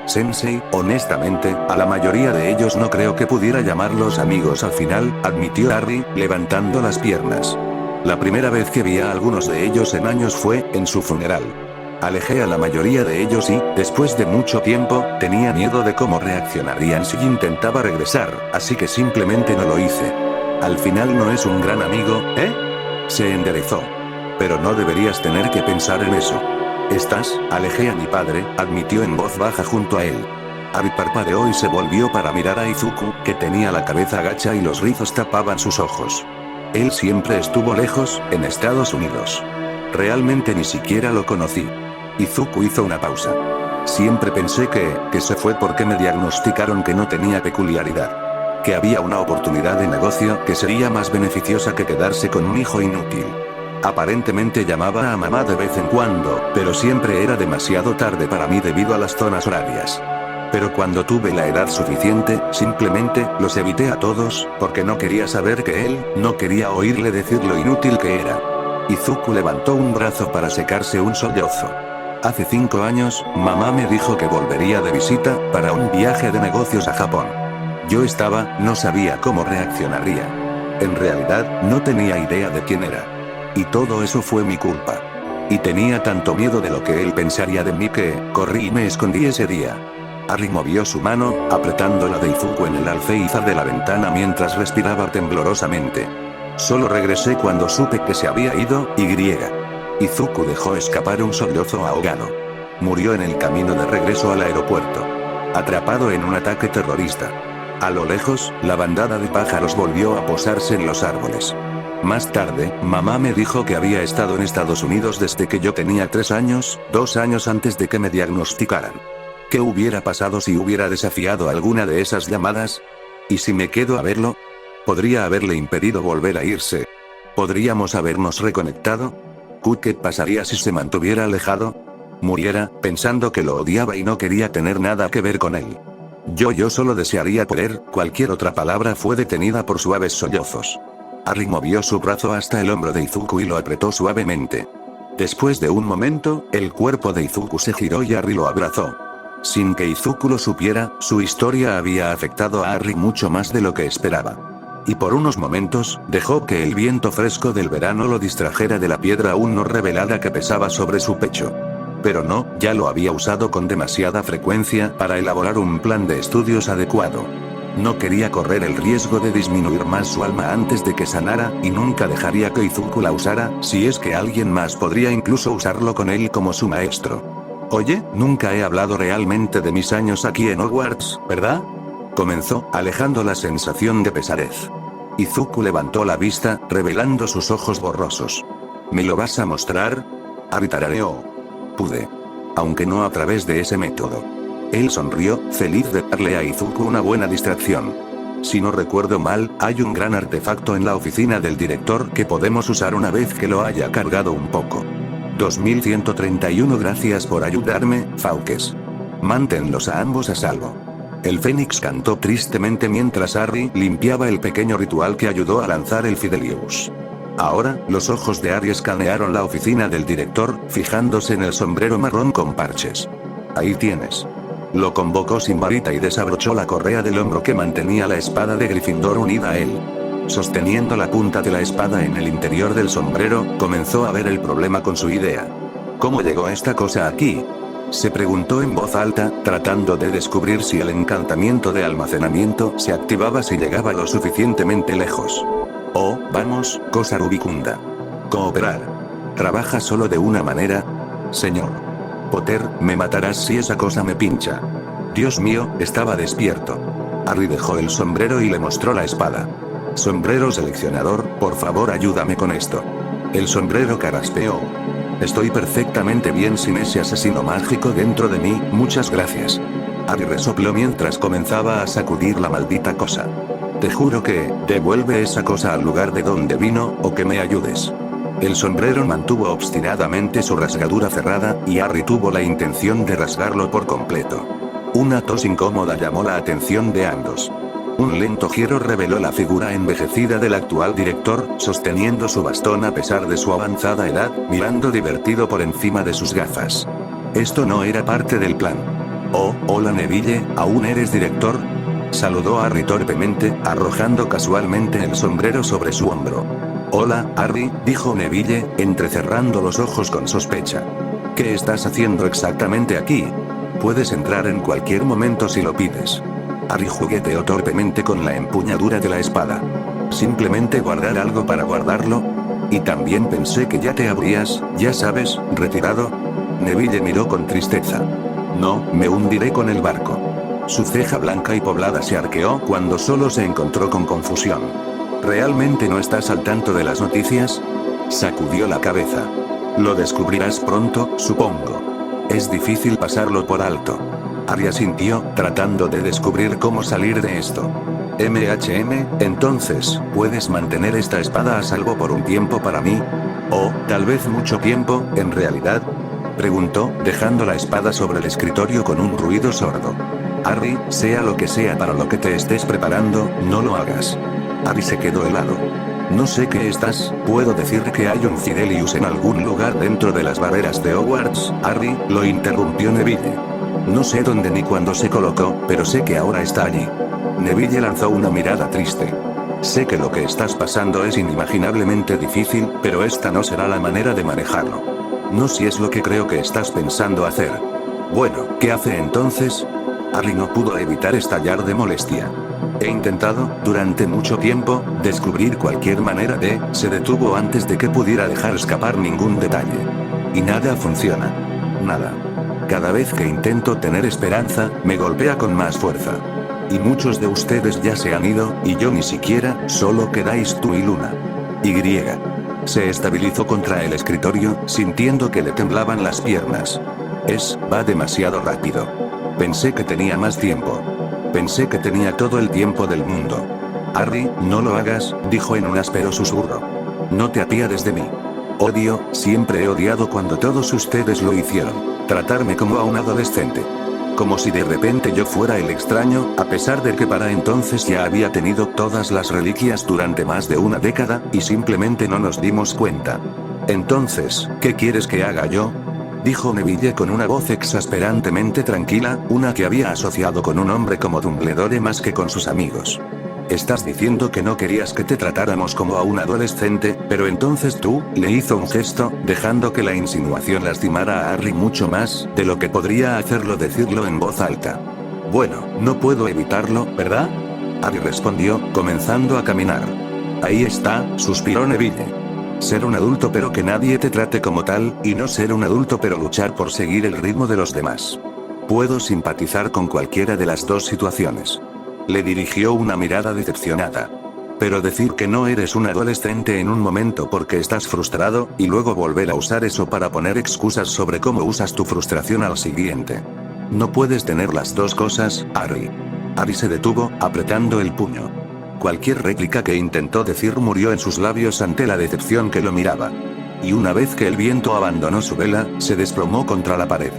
Sensei, honestamente, a la mayoría de ellos no creo que pudiera llamarlos amigos al final, admitió Harry, levantando las piernas. La primera vez que vi a algunos de ellos en años fue, en su funeral. Alejé a la mayoría de ellos y, después de mucho tiempo, tenía miedo de cómo reaccionarían si intentaba regresar, así que simplemente no lo hice. Al final no es un gran amigo, ¿eh? Se enderezó. Pero no deberías tener que pensar en eso. Alejé a mi padre, admitió en voz baja junto a él. Harry parpadeó y se volvió para mirar a Izuku, que tenía la cabeza agacha y los rizos tapaban sus ojos. Él siempre estuvo lejos, en Estados Unidos. Realmente ni siquiera lo conocí. Izuku hizo una pausa. Siempre pensé que se fue porque me diagnosticaron que no tenía peculiaridad. Que había una oportunidad de negocio que sería más beneficiosa que quedarse con un hijo inútil. Aparentemente llamaba a mamá de vez en cuando, pero siempre era demasiado tarde para mí debido a las zonas horarias. Pero cuando tuve la edad suficiente, simplemente los evité a todos, porque no quería saber que él, no quería oírle decir lo inútil que era. Izuku levantó un brazo para secarse un sollozo. Hace 5 años, mamá me dijo que volvería de visita, para un viaje de negocios a Japón. Yo no sabía cómo reaccionaría. En realidad, no tenía idea de quién era. Y todo eso fue mi culpa. Y tenía tanto miedo de lo que él pensaría de mí que, corrí y me escondí ese día. Harry movió su mano, apretando la de Izuku en el alféizar de la ventana mientras respiraba temblorosamente. Solo regresé cuando supe que se había ido, Izuku dejó escapar un sollozo ahogado. Murió en el camino de regreso al aeropuerto. Atrapado en un ataque terrorista. A lo lejos, la bandada de pájaros volvió a posarse en los árboles. Más tarde, mamá me dijo que había estado en Estados Unidos desde que yo tenía 3 años, 2 años antes de que me diagnosticaran. ¿Qué hubiera pasado si hubiera desafiado alguna de esas llamadas? ¿Y si me quedo a verlo? ¿Podría haberle impedido volver a irse? ¿Podríamos habernos reconectado? ¿Qué pasaría si se mantuviera alejado? Muriera, pensando que lo odiaba y no quería tener nada que ver con él. Yo solo desearía poder, cualquier otra palabra fue detenida por suaves sollozos. Harry movió su brazo hasta el hombro de Izuku y lo apretó suavemente. Después de un momento, el cuerpo de Izuku se giró y Harry lo abrazó. Sin que Izuku lo supiera, su historia había afectado a Harry mucho más de lo que esperaba. Y por unos momentos, dejó que el viento fresco del verano lo distrajera de la piedra aún no revelada que pesaba sobre su pecho. Pero no, ya lo había usado con demasiada frecuencia para elaborar un plan de estudios adecuado. No quería correr el riesgo de disminuir más su alma antes de que sanara, y nunca dejaría que Izuku la usara, si es que alguien más podría incluso usarlo con él como su maestro. Oye, nunca he hablado realmente de mis años aquí en Hogwarts, ¿verdad? Comenzó, alejando la sensación de pesadez. Izuku levantó la vista, revelando sus ojos borrosos. ¿Me lo vas a mostrar? Harry tarareó. Pude. Aunque no a través de ese método. Él sonrió, feliz de darle a Izuku una buena distracción. Si no recuerdo mal, hay un gran artefacto en la oficina del director que podemos usar una vez que lo haya cargado un poco. 2131 Gracias por ayudarme, Fawkes. Manténlos a ambos a salvo. El Fénix cantó tristemente mientras Harry limpiaba el pequeño ritual que ayudó a lanzar el Fidelius. Ahora, los ojos de Harry escanearon la oficina del director, fijándose en el sombrero marrón con parches. Ahí tienes. Lo convocó sin varita y desabrochó la correa del hombro que mantenía la espada de Gryffindor unida a él. Sosteniendo la punta de la espada en el interior del sombrero, comenzó a ver el problema con su idea. ¿Cómo llegó esta cosa aquí? Se preguntó en voz alta, tratando de descubrir si el encantamiento de almacenamiento se activaba si llegaba lo suficientemente lejos. Oh, vamos, cosa rubicunda. Cooperar. ¿Trabaja solo de una manera? Señor Potter, me matarás si esa cosa me pincha. Dios mío, estaba despierto. Harry dejó el sombrero y le mostró la espada. Sombrero seleccionador, por favor ayúdame con esto. El sombrero carraspeó. Estoy perfectamente bien sin ese asesino mágico dentro de mí, muchas gracias. Harry resopló mientras comenzaba a sacudir la maldita cosa. Te juro que, devuelve esa cosa al lugar de donde vino, o que me ayudes. El sombrero mantuvo obstinadamente su rasgadura cerrada, y Harry tuvo la intención de rasgarlo por completo. Una tos incómoda llamó la atención de ambos. Un lento giro reveló la figura envejecida del actual director, sosteniendo su bastón a pesar de su avanzada edad, mirando divertido por encima de sus gafas. Esto no era parte del plan. Oh, hola Neville, ¿aún eres director? Saludó a Harry torpemente, arrojando casualmente el sombrero sobre su hombro. Hola, Harry, dijo Neville, entrecerrando los ojos con sospecha. ¿Qué estás haciendo exactamente aquí? Puedes entrar en cualquier momento si lo pides. Harry jugueteó torpemente con la empuñadura de la espada. ¿Simplemente guardar algo para guardarlo? Y también pensé que ya te habrías, ya sabes, retirado. Neville miró con tristeza. No, me hundiré con el barco. Su ceja blanca y poblada se arqueó cuando solo se encontró con confusión. ¿Realmente no estás al tanto de las noticias? Sacudió la cabeza. Lo descubrirás pronto, supongo. Es difícil pasarlo por alto. Harry asintió, tratando de descubrir cómo salir de esto. Entonces, ¿puedes mantener esta espada a salvo por un tiempo para mí? ¿O, tal vez mucho tiempo, en realidad? Preguntó, dejando la espada sobre el escritorio con un ruido sordo. Harry, sea lo que sea para lo que te estés preparando, no lo hagas. Harry se quedó helado. No sé qué estás, puedo decir que hay un Fidelius en algún lugar dentro de las barreras de Hogwarts, Harry, lo interrumpió Neville. No sé dónde ni cuándo se colocó, pero sé que ahora está allí. Neville lanzó una mirada triste. Sé que lo que estás pasando es inimaginablemente difícil, pero esta no será la manera de manejarlo. No si es lo que creo que estás pensando hacer. Bueno, ¿qué hace entonces? Harry no pudo evitar estallar de molestia. He intentado, durante mucho tiempo, descubrir cualquier manera de, se detuvo antes de que pudiera dejar escapar ningún detalle. Y nada funciona. Nada. Cada vez que intento tener esperanza, me golpea con más fuerza. Y muchos de ustedes ya se han ido, y yo ni siquiera, solo quedáis tú y Luna. Y. Se estabilizó contra el escritorio, sintiendo que le temblaban las piernas. Va demasiado rápido. Pensé que tenía más tiempo. Pensé que tenía todo el tiempo del mundo. Harry, no lo hagas, dijo en un áspero susurro. No te apiades de mí. Siempre he odiado cuando todos ustedes lo hicieron. Tratarme como a un adolescente. Como si de repente yo fuera el extraño, a pesar de que para entonces ya había tenido todas las reliquias durante más de una década, y simplemente no nos dimos cuenta. Entonces, ¿qué quieres que haga yo? Dijo Neville con una voz exasperantemente tranquila, una que había asociado con un hombre como Dumbledore más que con sus amigos. Estás diciendo que no querías que te tratáramos como a un adolescente, pero entonces tú, le hizo un gesto, dejando que la insinuación lastimara a Harry mucho más, de lo que podría hacerlo decirlo en voz alta. Bueno, no puedo evitarlo, ¿verdad? Harry respondió, comenzando a caminar. Ahí está, suspiró Neville. Ser un adulto pero que nadie te trate como tal, y no ser un adulto pero luchar por seguir el ritmo de los demás. Puedo simpatizar con cualquiera de las dos situaciones. Le dirigió una mirada decepcionada. Pero decir que no eres un adolescente en un momento porque estás frustrado, y luego volver a usar eso para poner excusas sobre cómo usas tu frustración al siguiente. No puedes tener las dos cosas, Harry. Harry se detuvo, apretando el puño. Cualquier réplica que intentó decir murió en sus labios ante la decepción que lo miraba. Y una vez que el viento abandonó su vela, se desplomó contra la pared.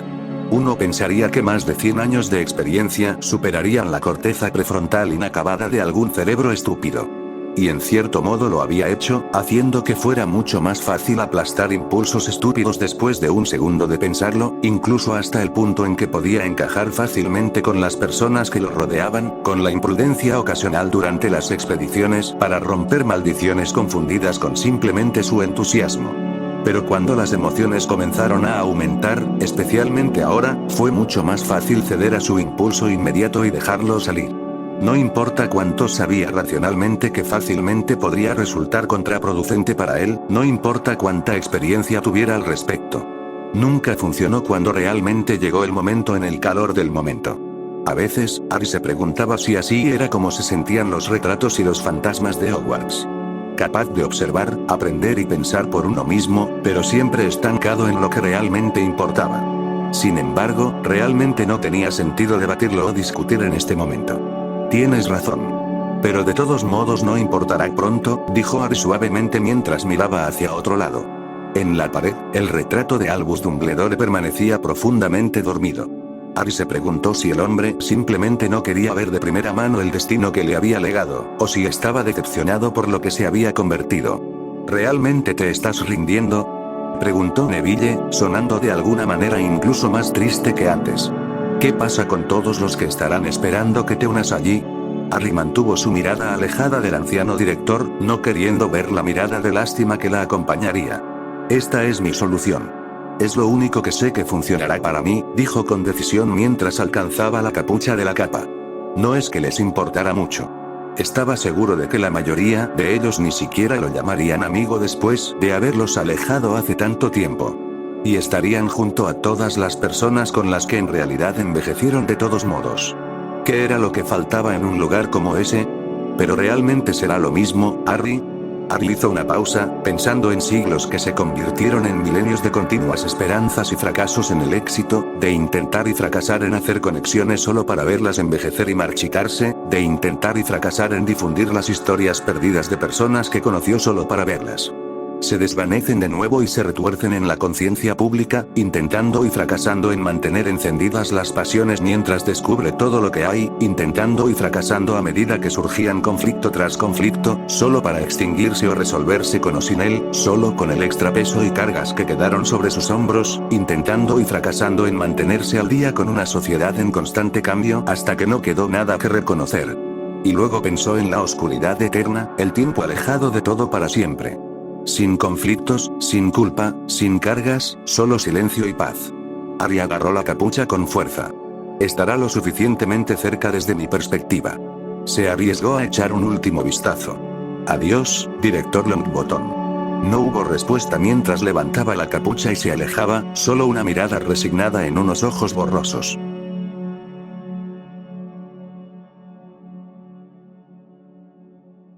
Uno pensaría que más de 100 años de experiencia superarían la corteza prefrontal inacabada de algún cerebro estúpido. Y en cierto modo lo había hecho, haciendo que fuera mucho más fácil aplastar impulsos estúpidos después de un segundo de pensarlo, incluso hasta el punto en que podía encajar fácilmente con las personas que lo rodeaban, con la imprudencia ocasional durante las expediciones para romper maldiciones confundidas con simplemente su entusiasmo. Pero cuando las emociones comenzaron a aumentar, especialmente ahora, fue mucho más fácil ceder a su impulso inmediato y dejarlo salir. No importa cuánto sabía racionalmente que fácilmente podría resultar contraproducente para él, no importa cuánta experiencia tuviera al respecto. Nunca funcionó cuando realmente llegó el momento en el calor del momento. A veces, Harry se preguntaba si así era como se sentían los retratos y los fantasmas de Hogwarts. Capaz de observar, aprender y pensar por uno mismo, pero siempre estancado en lo que realmente importaba. Sin embargo, realmente no tenía sentido debatirlo o discutir en este momento. Tienes razón. Pero de todos modos no importará pronto, dijo Harry suavemente mientras miraba hacia otro lado. En la pared, el retrato de Albus Dumbledore permanecía profundamente dormido. Harry se preguntó si el hombre simplemente no quería ver de primera mano el destino que le había legado, o si estaba decepcionado por lo que se había convertido. ¿Realmente te estás rindiendo?, preguntó Neville, sonando de alguna manera incluso más triste que antes. ¿Qué pasa con todos los que estarán esperando que te unas allí? Harry mantuvo su mirada alejada del anciano director, no queriendo ver la mirada de lástima que la acompañaría. Esta es mi solución. Es lo único que sé que funcionará para mí, dijo con decisión mientras alcanzaba la capucha de la capa. No es que les importara mucho. Estaba seguro de que la mayoría de ellos ni siquiera lo llamarían amigo después de haberlos alejado hace tanto tiempo. Y estarían junto a todas las personas con las que en realidad envejecieron de todos modos. ¿Qué era lo que faltaba en un lugar como ese? ¿Pero realmente será lo mismo, Harry? Harry hizo una pausa, pensando en siglos que se convirtieron en milenios de continuas esperanzas y fracasos en el éxito, de intentar y fracasar en hacer conexiones solo para verlas envejecer y marchitarse, de intentar y fracasar en difundir las historias perdidas de personas que conoció solo para verlas. Se desvanecen de nuevo y se retuercen en la conciencia pública, intentando y fracasando en mantener encendidas las pasiones mientras descubre todo lo que hay, intentando y fracasando a medida que surgían conflicto tras conflicto, solo para extinguirse o resolverse con o sin él, solo con el extra peso y cargas que quedaron sobre sus hombros, intentando y fracasando en mantenerse al día con una sociedad en constante cambio hasta que no quedó nada que reconocer. Y luego pensó en la oscuridad eterna, el tiempo alejado de todo para siempre. Sin conflictos, sin culpa, sin cargas, solo silencio y paz. Harry agarró la capucha con fuerza. Estará lo suficientemente cerca desde mi perspectiva. Se arriesgó a echar un último vistazo. Adiós, director Longbottom. No hubo respuesta mientras levantaba la capucha y se alejaba, solo una mirada resignada en unos ojos borrosos.